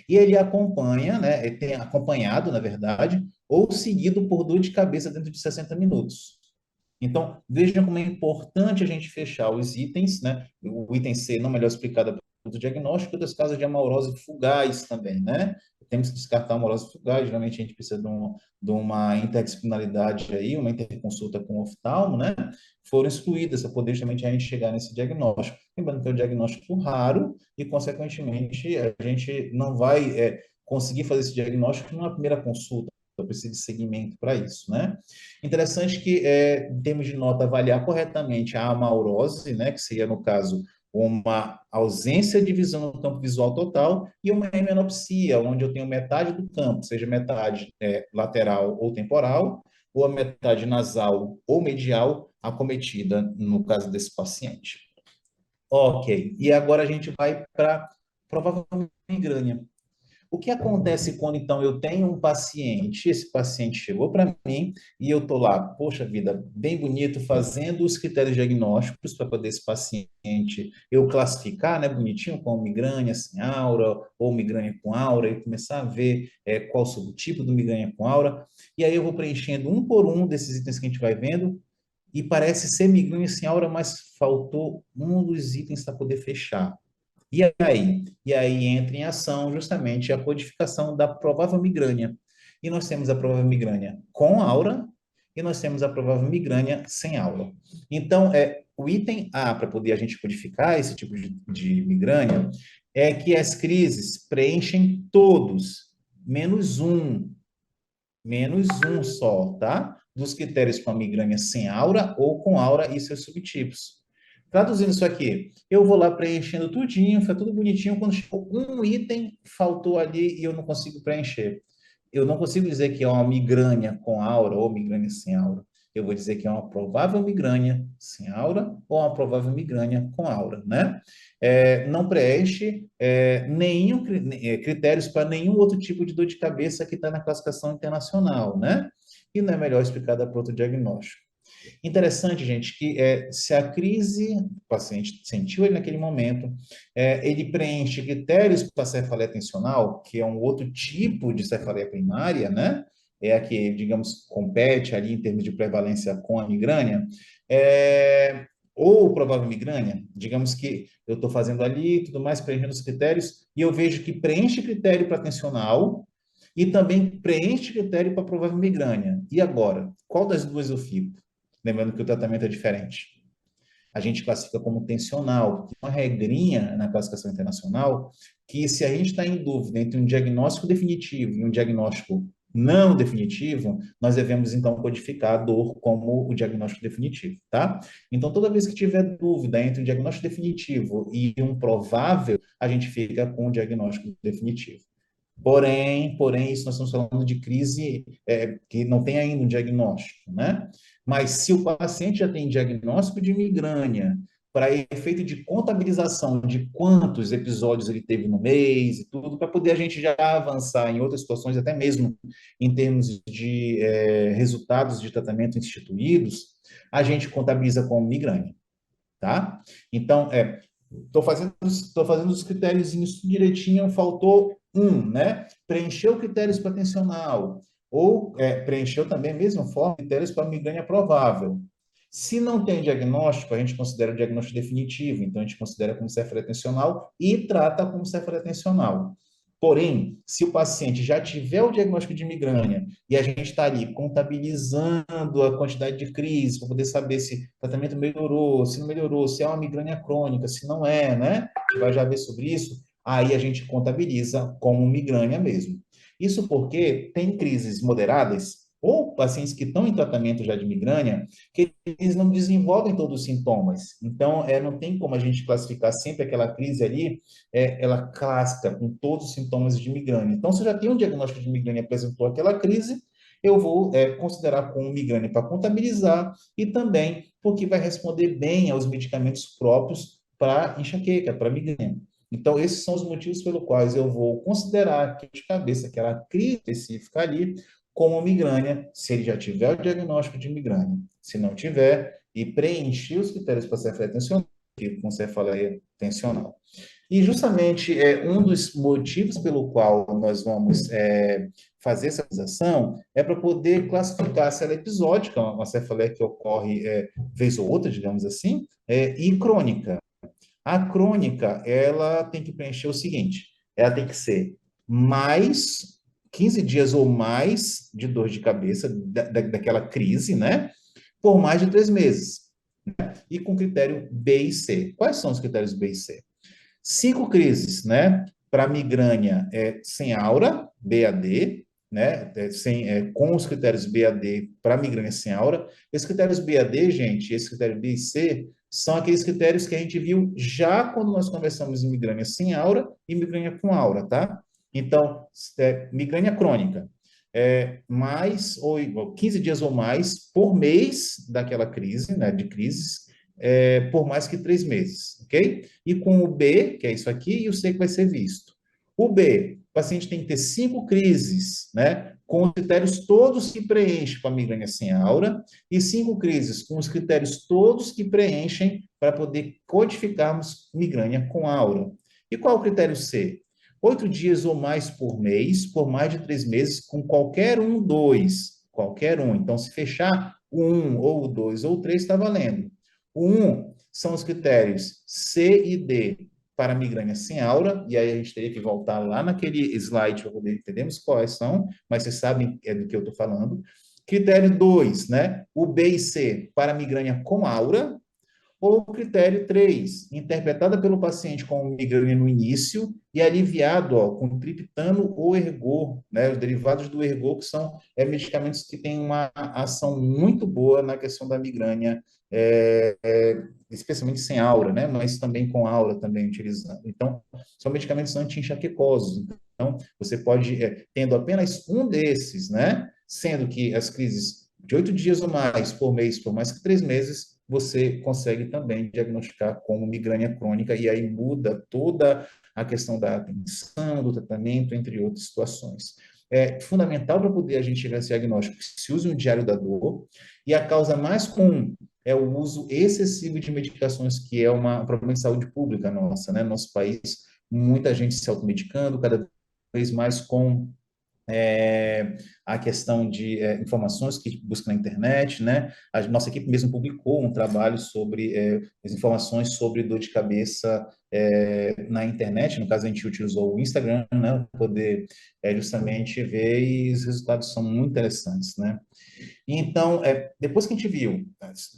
E ele acompanha, né, ele tem acompanhado, na verdade, ou seguido por dor de cabeça dentro de 60 minutos. Então, vejam como é importante a gente fechar os itens, né? O item C não melhor explicado do diagnóstico, das causas de amaurose fugaz também, né? Temos que descartar a amaurose fugaz, geralmente a gente precisa de uma interdisciplinaridade aí, uma interconsulta com o oftalmo, né? Foram excluídas para poder justamente a gente chegar nesse diagnóstico. Lembrando que é um diagnóstico raro e, consequentemente, a gente não vai conseguir fazer esse diagnóstico numa primeira consulta, eu preciso de segmento para isso, né? Interessante que, em termos de nota, avaliar corretamente a amaurose, né, que seria, no caso, uma ausência de visão no campo visual total, e uma hemenopsia, onde eu tenho metade do campo, seja metade lateral ou temporal, ou a metade nasal ou medial acometida, no caso desse paciente. Ok, e agora a gente vai para provável migrânia. O que acontece quando, então, eu tenho um paciente, esse paciente chegou para mim e eu estou lá, poxa vida, bem bonito, fazendo os critérios diagnósticos para poder esse paciente eu classificar, né, bonitinho, com migrânia sem aura ou migrânia com aura e começar a ver qual o subtipo do migrânia com aura. E aí eu vou preenchendo um por um desses itens que a gente vai vendo e parece ser migrânia sem aura, mas faltou um dos itens para poder fechar. E aí? E aí entra em ação justamente a codificação da provável migrânia. E nós temos a provável migrânia com aura e nós temos a provável migrânia sem aura. Então, o item A, para poder a gente codificar esse tipo de migrânia, é que as crises preenchem todos, menos um só, tá? Dos critérios com a migrânia sem aura ou com aura e seus subtipos. Traduzindo isso aqui, eu vou lá preenchendo tudinho, fica tudo bonitinho, quando chegou um item, faltou ali e eu não consigo preencher. Eu não consigo dizer que é uma migrânia com aura ou migrânia sem aura. Eu vou dizer que é uma provável migrânia sem aura ou uma provável migrânia com aura, né? Não preenche nenhum critérios para nenhum outro tipo de dor de cabeça que está na classificação internacional, né? E não é melhor explicada para outro diagnóstico. Interessante, gente, que se a crise, o paciente sentiu ele naquele momento, ele preenche critérios para cefaleia tensional, que é um outro tipo de cefaleia primária, né? É a que, digamos, compete ali em termos de prevalência com a migrânia, ou provável migrânia, digamos que eu estou fazendo ali, tudo mais, preenchendo os critérios, e eu vejo que preenche critério para tensional e também preenche critério para provável migrânia. E agora, qual das duas eu fico? Lembrando que o tratamento é diferente. A gente classifica como tensional, porque tem uma regrinha na classificação internacional que se a gente está em dúvida entre um diagnóstico definitivo e um diagnóstico não definitivo, nós devemos então codificar a dor como o diagnóstico definitivo, tá? Então, toda vez que tiver dúvida entre um diagnóstico definitivo e um provável, a gente fica com o diagnóstico definitivo. Porém, isso nós estamos falando de crise que não tem ainda um diagnóstico, né? Mas se o paciente já tem diagnóstico de migrânia, para efeito de contabilização de quantos episódios ele teve no mês e tudo, para poder a gente já avançar em outras situações, até mesmo em termos de resultados de tratamento instituídos, a gente contabiliza como migrânia, tá? Então, estou fazendo os critériozinhos direitinho, faltou um, né? Preencheu critérios para tensional, ou preencheu também, a mesma forma, critérios para migrânia provável. Se não tem diagnóstico, a gente considera o diagnóstico definitivo, então a gente considera como cefaleia tensional e trata como cefaleia tensional. Porém, se o paciente já tiver o diagnóstico de migrânia e a gente está ali contabilizando a quantidade de crises para poder saber se o tratamento melhorou, se não melhorou, se é uma migrânia crônica, se não é, né? A gente vai já ver sobre isso. Aí a gente contabiliza como migrânia mesmo. Isso porque tem crises moderadas ou pacientes que estão em tratamento já de migrânia que eles não desenvolvem todos os sintomas. Então, não tem como a gente classificar sempre aquela crise ali ela clássica, com todos os sintomas de migrânia. Então, se eu já tenho um diagnóstico de migrânia e apresentou aquela crise, eu vou considerar como migrânia para contabilizar e também porque vai responder bem aos medicamentos próprios para enxaqueca, para migrânia. Então, esses são os motivos pelos quais eu vou considerar que de cabeça aquela crise específica ali como migrânia, se ele já tiver o diagnóstico de migrânia. Se não tiver, e preencher os critérios para cefaleia tensional, com cefaleia tensional. E justamente um dos motivos pelo qual nós vamos fazer essa acusação é para poder classificar se ela é episódica, uma cefaleia que ocorre vez ou outra, digamos assim, e crônica. A crônica, ela tem que preencher o seguinte, ela tem que ser mais 15 dias ou mais de dor de cabeça, daquela crise, né? Por mais de 3 meses. E com critério B e C. Quais são os critérios B e C? 5 crises, né? Para migrânia sem aura, BAD, né? Com os critérios BAD para migrânia sem aura. Esses critérios BAD, gente, esse critério B e C, são aqueles critérios que a gente viu já quando nós conversamos em migrânia sem aura e migrânia com aura, tá? Então, migrânia crônica, mais ou 15 dias ou mais por mês daquela crise, né, de crises, por mais que 3 meses, ok? E com o B, que é isso aqui, e o C que vai ser visto. O B, o paciente tem que ter 5 crises, né? Com os critérios todos que preenchem para migrânia sem aura, e 5 crises com os critérios todos que preenchem para poder codificarmos migrânia com aura. E qual o critério C? 8 dias ou mais por mês, por mais de 3 meses, com qualquer um, dois. Qualquer um. Então, se fechar o 1, ou o 2, ou o 3, está valendo. O 1 são os critérios C e D para migrânia sem aura, e aí a gente teria que voltar lá naquele slide para poder entendermos quais são, mas vocês sabem do que eu estou falando. Critério 2, né? O B e C para migrânia com aura, ou o critério 3, interpretada pelo paciente com migrânia no início e aliviado com triptano ou ergot, né, os derivados do ergot, que são medicamentos que têm uma ação muito boa na questão da migrânia, especialmente sem aura, né, mas também com aura também utilizando. Então, são medicamentos anti-enxaquecosos. Então, você pode, tendo apenas um desses, né, sendo que as crises de 8 dias ou mais por mês, por mais que 3 meses, você consegue também diagnosticar como migrânia crônica, e aí muda toda a questão da atenção, do tratamento, entre outras situações. É fundamental para poder a gente chegar a esse diagnóstico que se use um diário da dor, e a causa mais comum é o uso excessivo de medicações, que é um problema de saúde pública nossa, né? No nosso país, muita gente se automedicando, cada vez mais com a questão de informações que busca na internet, né? A nossa equipe mesmo publicou um trabalho sobre as informações sobre dor de cabeça na internet. No caso, a gente utilizou o Instagram, né? Para poder justamente ver, e os resultados são muito interessantes, né? Então, depois que a gente viu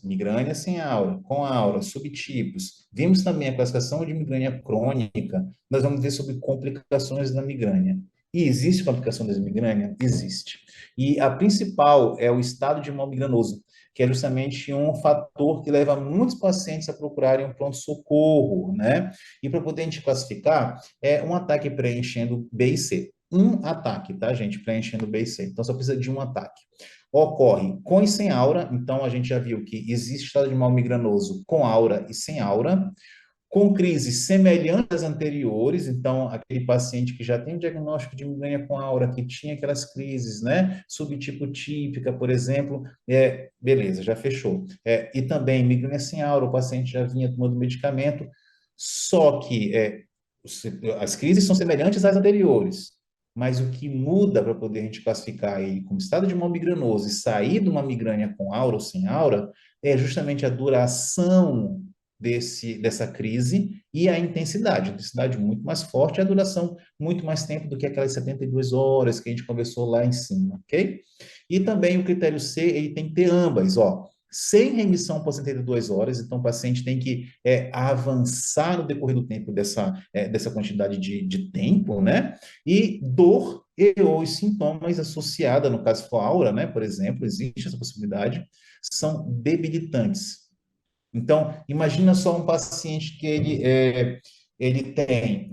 migrânia sem aura, com aura, subtipos, vimos também a classificação de migrânia crônica, nós vamos ver sobre complicações da migrânia. E existe complicação da migrânia? Existe. E a principal é o estado de mal migranoso, que é justamente um fator que leva muitos pacientes a procurarem um pronto-socorro, né? E para poder a gente classificar, é um ataque preenchendo B e C. Um ataque, tá, gente? Preenchendo B e C. Então, só precisa de um ataque. Ocorre com e sem aura, então a gente já viu que existe estado de mal migranoso com aura e sem aura, com crises semelhantes às anteriores, então aquele paciente que já tem um diagnóstico de migrânia com aura, que tinha aquelas crises, né, subtipo típica, por exemplo, beleza, já fechou. E também migrânia sem aura, o paciente já vinha tomando medicamento, só que as crises são semelhantes às anteriores, mas o que muda para poder a gente classificar ele como estado de mal migranoso e sair de uma migrânia com aura ou sem aura é justamente a duração dessa crise e a intensidade muito mais forte e a duração muito mais tempo do que aquelas 72 horas que a gente conversou lá em cima, ok? E também o critério C, ele tem que ter ambas, ó, sem remissão por 72 horas, então o paciente tem que avançar no decorrer do tempo dessa quantidade de tempo, né? E dor e ou sintomas associados, no caso for aura, né, por exemplo, existe essa possibilidade, são debilitantes. Então, imagina só um paciente que ele tem,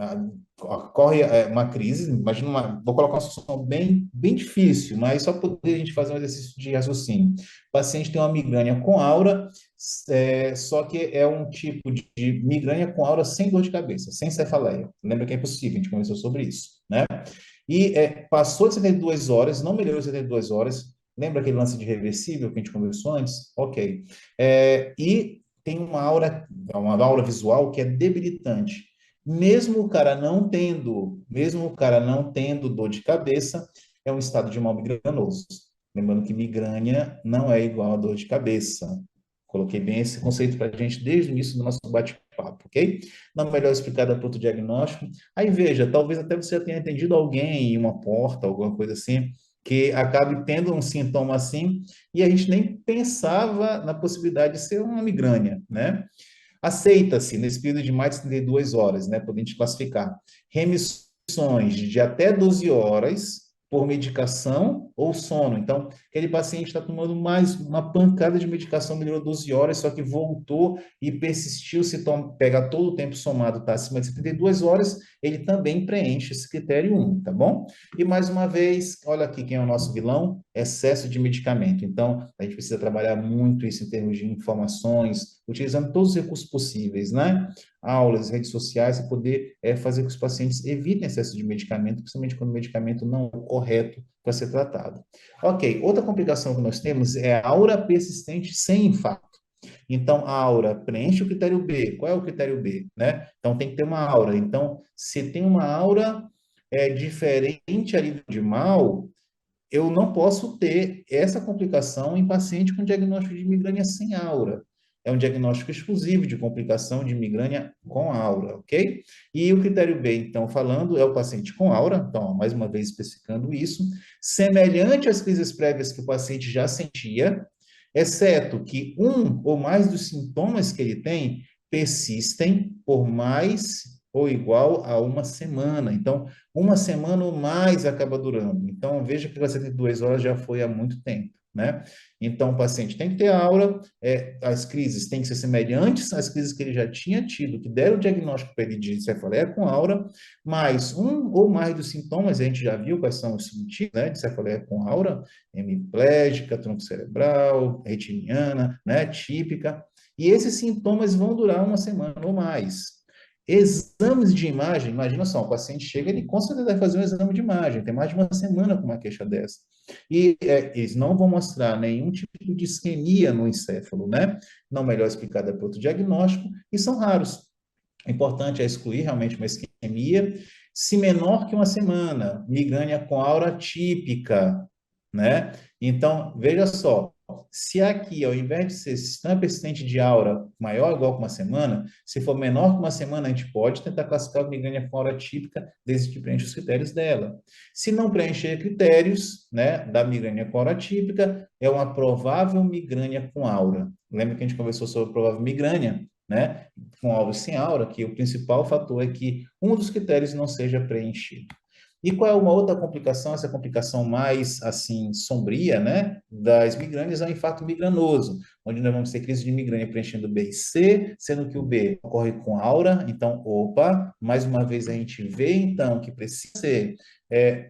ocorre uma crise, imagina vou colocar uma situação bem, bem difícil, mas só para poder a gente fazer um exercício de raciocínio. O paciente tem uma migrânia com aura, só que é um tipo de migrânia com aura sem dor de cabeça, sem cefaleia. Lembra que é impossível, a gente conversou sobre isso, né? E passou de 72 horas, não melhorou de 72 horas, lembra aquele lance de reversível que a gente conversou antes? Ok. E tem uma aura visual que é debilitante. Mesmo o cara não tendo, mesmo o cara não tendo dor de cabeça, é um estado de mal migranoso. Lembrando que migrânia não é igual a dor de cabeça. Coloquei bem esse conceito para a gente desde o início do nosso bate-papo, ok? Não melhor explicada para o diagnóstico. Aí veja, talvez até você já tenha atendido alguém em uma porta, alguma coisa assim, que acabe tendo um sintoma assim, e a gente nem pensava na possibilidade de ser uma migrânia, né? Aceita-se, nesse período de mais de 32 horas, né, podemos classificar, remissões de até 12 horas por medicação ou sono. Então, aquele paciente está tomando mais uma pancada de medicação, melhorou 12 horas, só que voltou e persistiu, se pegar todo o tempo somado, está acima de 72 horas, ele também preenche esse critério 1, tá bom? E mais uma vez, olha aqui quem é o nosso vilão, excesso de medicamento. Então, a gente precisa trabalhar muito isso em termos de informações, utilizando todos os recursos possíveis, né? Aulas, redes sociais, para poder fazer com que os pacientes evitem excesso de medicamento, principalmente quando o medicamento não é o correto para ser tratado. Ok, outra complicação que nós temos é a aura persistente sem infarto. Então, a aura preenche o critério B. Qual é o critério B? Né? Então, tem que ter uma aura. Então, se tem uma aura diferente ali de mal, eu não posso ter essa complicação em paciente com diagnóstico de migrânia sem aura. É um diagnóstico exclusivo de complicação de migrânia com aura, ok? E o critério B, então, falando, é o paciente com aura, então, mais uma vez especificando isso, semelhante às crises prévias que o paciente já sentia, exceto que um ou mais dos sintomas que ele tem persistem por mais ou igual a uma semana. Então, uma semana ou mais acaba durando. Então, veja que 72 horas já foi há muito tempo, né? Então, o paciente tem que ter aura, as crises têm que ser semelhantes às crises que ele já tinha tido, que deram o diagnóstico para ele de cefaleia com aura, mas um ou mais dos sintomas, a gente já viu quais são os subtipos, né, de cefaleia com aura, hemiplégica, tronco cerebral, retiniana, né, típica, e esses sintomas vão durar uma semana ou mais. Exames de imagem, imagina só, o paciente chega, ele com certeza vai fazer um exame de imagem, tem mais de uma semana com uma queixa dessa. E eles não vão mostrar nenhum tipo de isquemia no encéfalo, né? Não melhor explicada por outro diagnóstico, e são raros. O importante é excluir realmente uma isquemia. Se menor que uma semana, migrânia com aura típica, né? Então, veja só, se aqui, ao invés de ser sistema persistente de aura maior ou igual que uma semana, se for menor que uma semana, a gente pode tentar classificar a migrânia com aura típica, desde que preencha os critérios dela. Se não preencher critérios, né, da migrânia com aura típica, é uma provável migrânia com aura. Lembra que a gente conversou sobre provável migrânia, né, com aura e sem aura, que o principal fator é que um dos critérios não seja preenchido. E qual é uma outra complicação, essa complicação mais, assim, sombria, né, das migrânias é o infarto migranoso, onde nós vamos ter crise de migrânia preenchendo B e C, sendo que o B ocorre com aura, então, opa, mais uma vez a gente vê, então, que precisa ser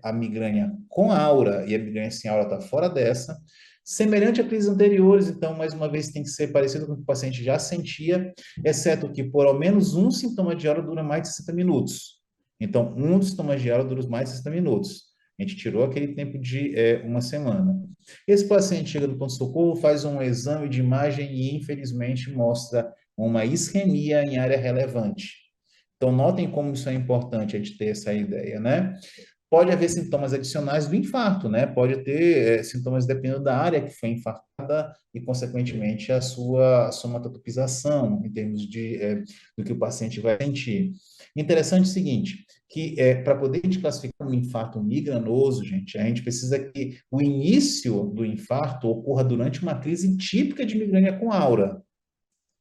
a migrânia com aura, e a migrânia sem aura está fora dessa, semelhante a crises anteriores, então, mais uma vez, tem que ser parecido com o que o paciente já sentia, exceto que por ao menos um sintoma de aura dura mais de 60 minutos. Então, um dos sintomas de aura dura mais de 60 minutos. A gente tirou aquele tempo de uma semana. Esse paciente chega no pronto-socorro, faz um exame de imagem e, infelizmente, mostra uma isquemia em área relevante. Então, notem como isso é importante a gente ter essa ideia, né? Pode haver sintomas adicionais do infarto, né? Pode ter sintomas dependendo da área que foi infartada e, consequentemente, a sua somatotipização, em termos do que o paciente vai sentir. Interessante o seguinte, que para poder a gente classificar um infarto migranoso, gente, a gente precisa que o início do infarto ocorra durante uma crise típica de migrânia com aura,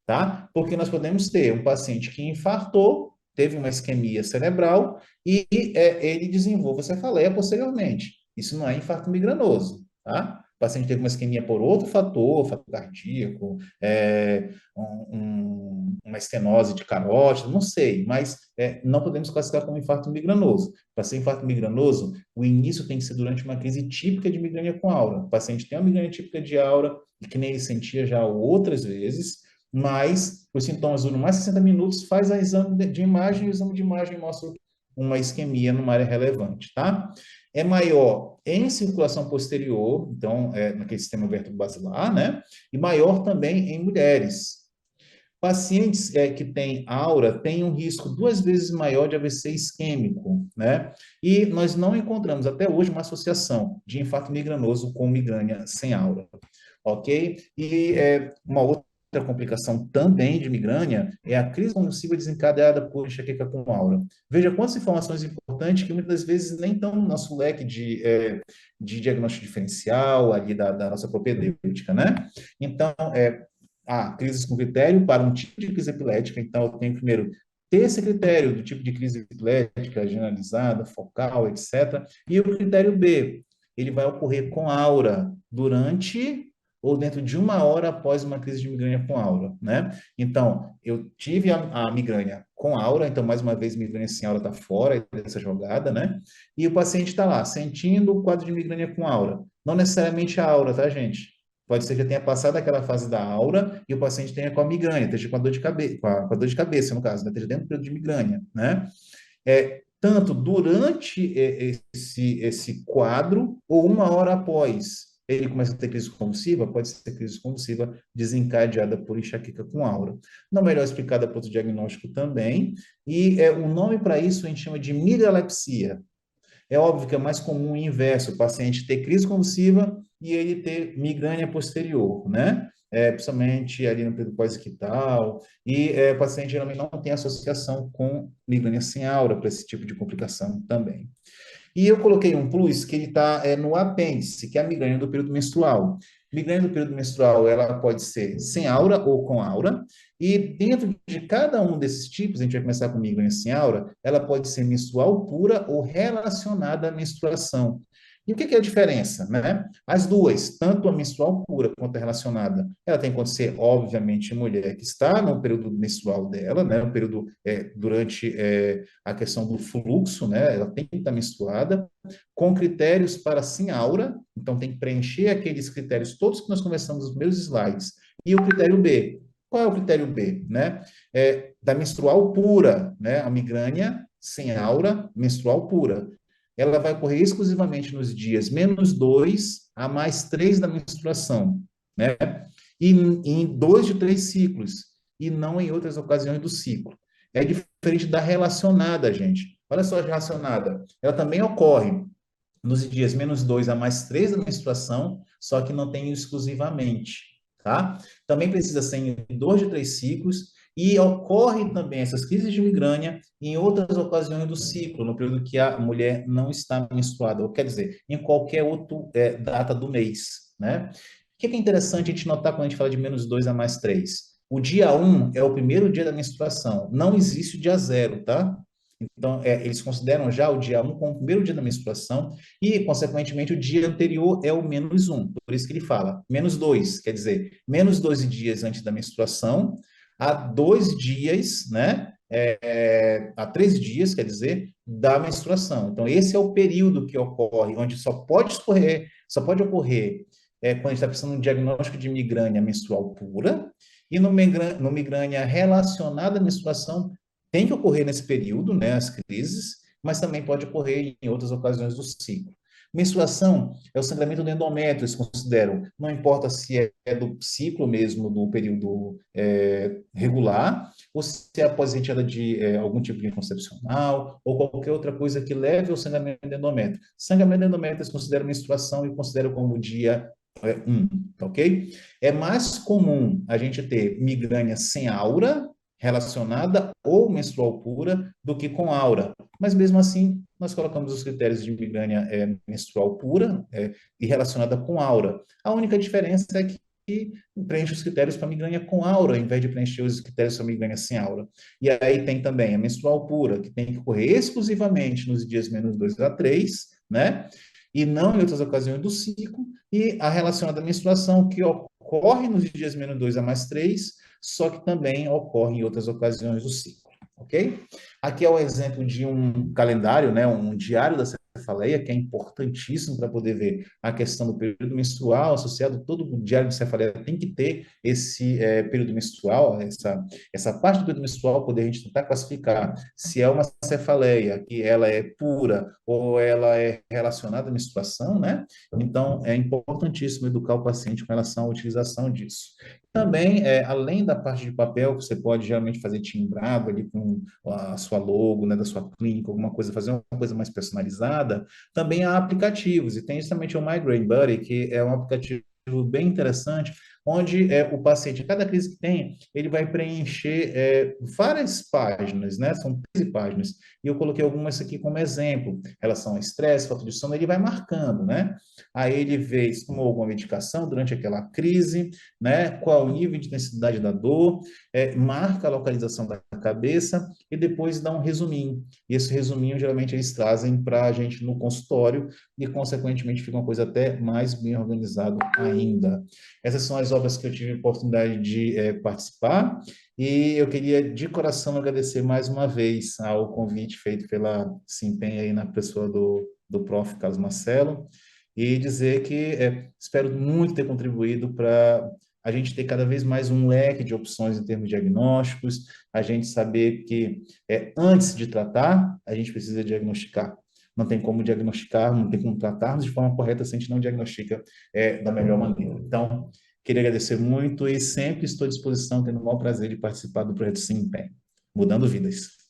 tá? Porque nós podemos ter um paciente que infartou, teve uma isquemia cerebral e ele desenvolve cefaleia posteriormente. Isso não é infarto migranoso, tá? O paciente teve uma isquemia por outro fator cardíaco, uma estenose de carótida, não sei, mas não podemos classificar como infarto migranoso. Para ser infarto migranoso, o início tem que ser durante uma crise típica de migrânia com aura. O paciente tem uma migrânia típica de aura, que nem ele sentia já outras vezes, mas os sintomas duram mais de 60 minutos, faz a exame de imagem, e o exame de imagem mostra uma isquemia numa área relevante, tá? É maior em circulação posterior, então, naquele sistema vertebro-basilar, né? E maior também em mulheres. Pacientes que têm aura têm um risco 2 vezes maior de AVC isquêmico, né? E nós não encontramos até hoje uma associação de infarto migranoso com migrânia sem aura, ok? E uma outra complicação também de migrânia é a crise convulsiva desencadeada por enxaqueca com aura. Veja quantas informações importantes que muitas vezes nem estão no nosso leque de diagnóstico diferencial ali da nossa propedêutica, né? Então, crises com critério para um tipo de crise epilética. Então, eu tenho primeiro ter esse critério do tipo de crise epilética, generalizada, focal, etc. E o critério B, ele vai ocorrer com aura durante ou dentro de 1 hora após uma crise de migrânia com aura, né? Então, eu tive a migrânia com aura, então, mais uma vez, migrânia sem aura está fora dessa jogada, né? E o paciente está lá, sentindo o quadro de migrânia com aura. Não necessariamente a aura, tá, gente? Pode ser que já tenha passado aquela fase da aura e o paciente tenha com a migrânia, esteja com a dor de cabeça, com a dor de cabeça, no caso, né? Esteja dentro do período de migrânia, né? Tanto durante esse quadro ou 1 hora após ele começa a ter crise convulsiva, pode ser crise convulsiva desencadeada por enxaqueca com aura. Não melhor explicada para outro diagnóstico também, e o nome para isso a gente chama de miralepsia. É óbvio que é mais comum o inverso, o paciente ter crise convulsiva e ele ter migrânia posterior, né? Principalmente ali no período pós-ictal, e o paciente geralmente não tem associação com migrânia sem aura para esse tipo de complicação também. E eu coloquei um plus que ele está no apêndice, que é a migrânia do período menstrual. Migrânia do período menstrual, ela pode ser sem aura ou com aura, e dentro de cada um desses tipos, a gente vai começar com migrânia sem aura, ela pode ser menstrual pura ou relacionada à menstruação. E o que é a diferença, né? As duas, tanto a menstrual pura quanto a relacionada, ela tem que acontecer, obviamente, em mulher que está no período menstrual dela, né? O período durante a questão do fluxo, né? Ela tem que estar menstruada, com critérios para sim aura, então tem que preencher aqueles critérios todos que nós conversamos nos primeiros slides. E o critério B. Qual é o critério B, né? Da menstrual pura, né? A migrânia sem aura, menstrual pura. Ela vai ocorrer exclusivamente nos dias -2 a +3 da menstruação, né? E em 2 de 3 ciclos, e não em outras ocasiões do ciclo. É diferente da relacionada, gente. Olha só a relacionada. Ela também ocorre nos dias -2 a +3 da menstruação, só que não tem exclusivamente, tá? Também precisa ser em 2 de 3 ciclos e ocorre também essas crises de migrânia em outras ocasiões do ciclo, no período que a mulher não está menstruada, ou quer dizer, em qualquer outra data do mês, né? O que é interessante a gente notar quando a gente fala de -2 a +3? O dia 1 é o primeiro dia da menstruação, não existe o dia 0, tá? Então, eles consideram já o dia 1 como o primeiro dia da menstruação e, consequentemente, o dia anterior é o -1. Por isso que ele fala -2, quer dizer, -12 dias antes da menstruação, a 2 dias, né? A 3 dias, quer dizer, da menstruação. Então, esse é o período que ocorre, onde só pode ocorrer quando a gente está precisando de um diagnóstico de migrânia menstrual pura, e no migrânia relacionada à menstruação, tem que ocorrer nesse período, né, as crises, mas também pode ocorrer em outras ocasiões do ciclo. Menstruação é o sangramento do endométrio, eles consideram, não importa se é do ciclo mesmo, do período regular, ou se é após a retirada de algum tipo de anticoncepcional, ou qualquer outra coisa que leve ao sangramento do endométrio. Sangramento do endométrio eles consideram menstruação e consideram como dia 1, ok? É mais comum a gente ter migrânia sem aura, relacionada ou menstrual pura do que com aura. Mas mesmo assim, nós colocamos os critérios de migrânia menstrual pura e relacionada com aura. A única diferença é que preenche os critérios para migrânia com aura, ao invés de preencher os critérios para migrânia sem aura. E aí tem também a menstrual pura, que tem que ocorrer exclusivamente nos dias -2 a 3, né? E não em outras ocasiões do ciclo, e a relacionada à menstruação, que ocorre nos dias -2 a +3, só que também ocorre em outras ocasiões do ciclo, ok? Aqui é o exemplo de um calendário, né, um diário da cefaleia, que é importantíssimo para poder ver a questão do período menstrual associado, todo o diário de cefaleia tem que ter esse período menstrual, essa parte do período menstrual, poder a gente tentar classificar se é uma cefaleia, que ela é pura ou ela é relacionada à menstruação, né? Então, é importantíssimo educar o paciente com relação à utilização disso. Também, além da parte de papel, que você pode geralmente fazer timbrado ali com a sua logo, né, da sua clínica, alguma coisa, fazer uma coisa mais personalizada, também há aplicativos, e tem justamente o My Brain Buddy, que é um aplicativo bem interessante, onde o paciente, cada crise que tem, ele vai preencher várias páginas, né? São 13 páginas. E eu coloquei algumas aqui como exemplo, relação ao estresse, falta de sono, ele vai marcando, né? Aí ele vê se tomou alguma medicação durante aquela crise, né? Qual o nível de intensidade da dor, marca a localização da cabeça e depois dá um resuminho. E esse resuminho, geralmente, eles trazem para a gente no consultório e, consequentemente, fica uma coisa até mais bem organizada ainda. Essas são as obras que eu tive a oportunidade de participar e eu queria, de coração, agradecer mais uma vez ao convite feito pela Simpen aí na pessoa do Prof. Carlos Marcelo e dizer que espero muito ter contribuído para a gente ter cada vez mais um leque de opções em termos diagnósticos, a gente saber que antes de tratar, a gente precisa diagnosticar. Não tem como diagnosticar, não tem como tratarmos de forma correta se a gente não diagnostica da melhor maneira. Então, queria agradecer muito e sempre estou à disposição, tendo o maior prazer de participar do projeto Sim Empenho, mudando vidas.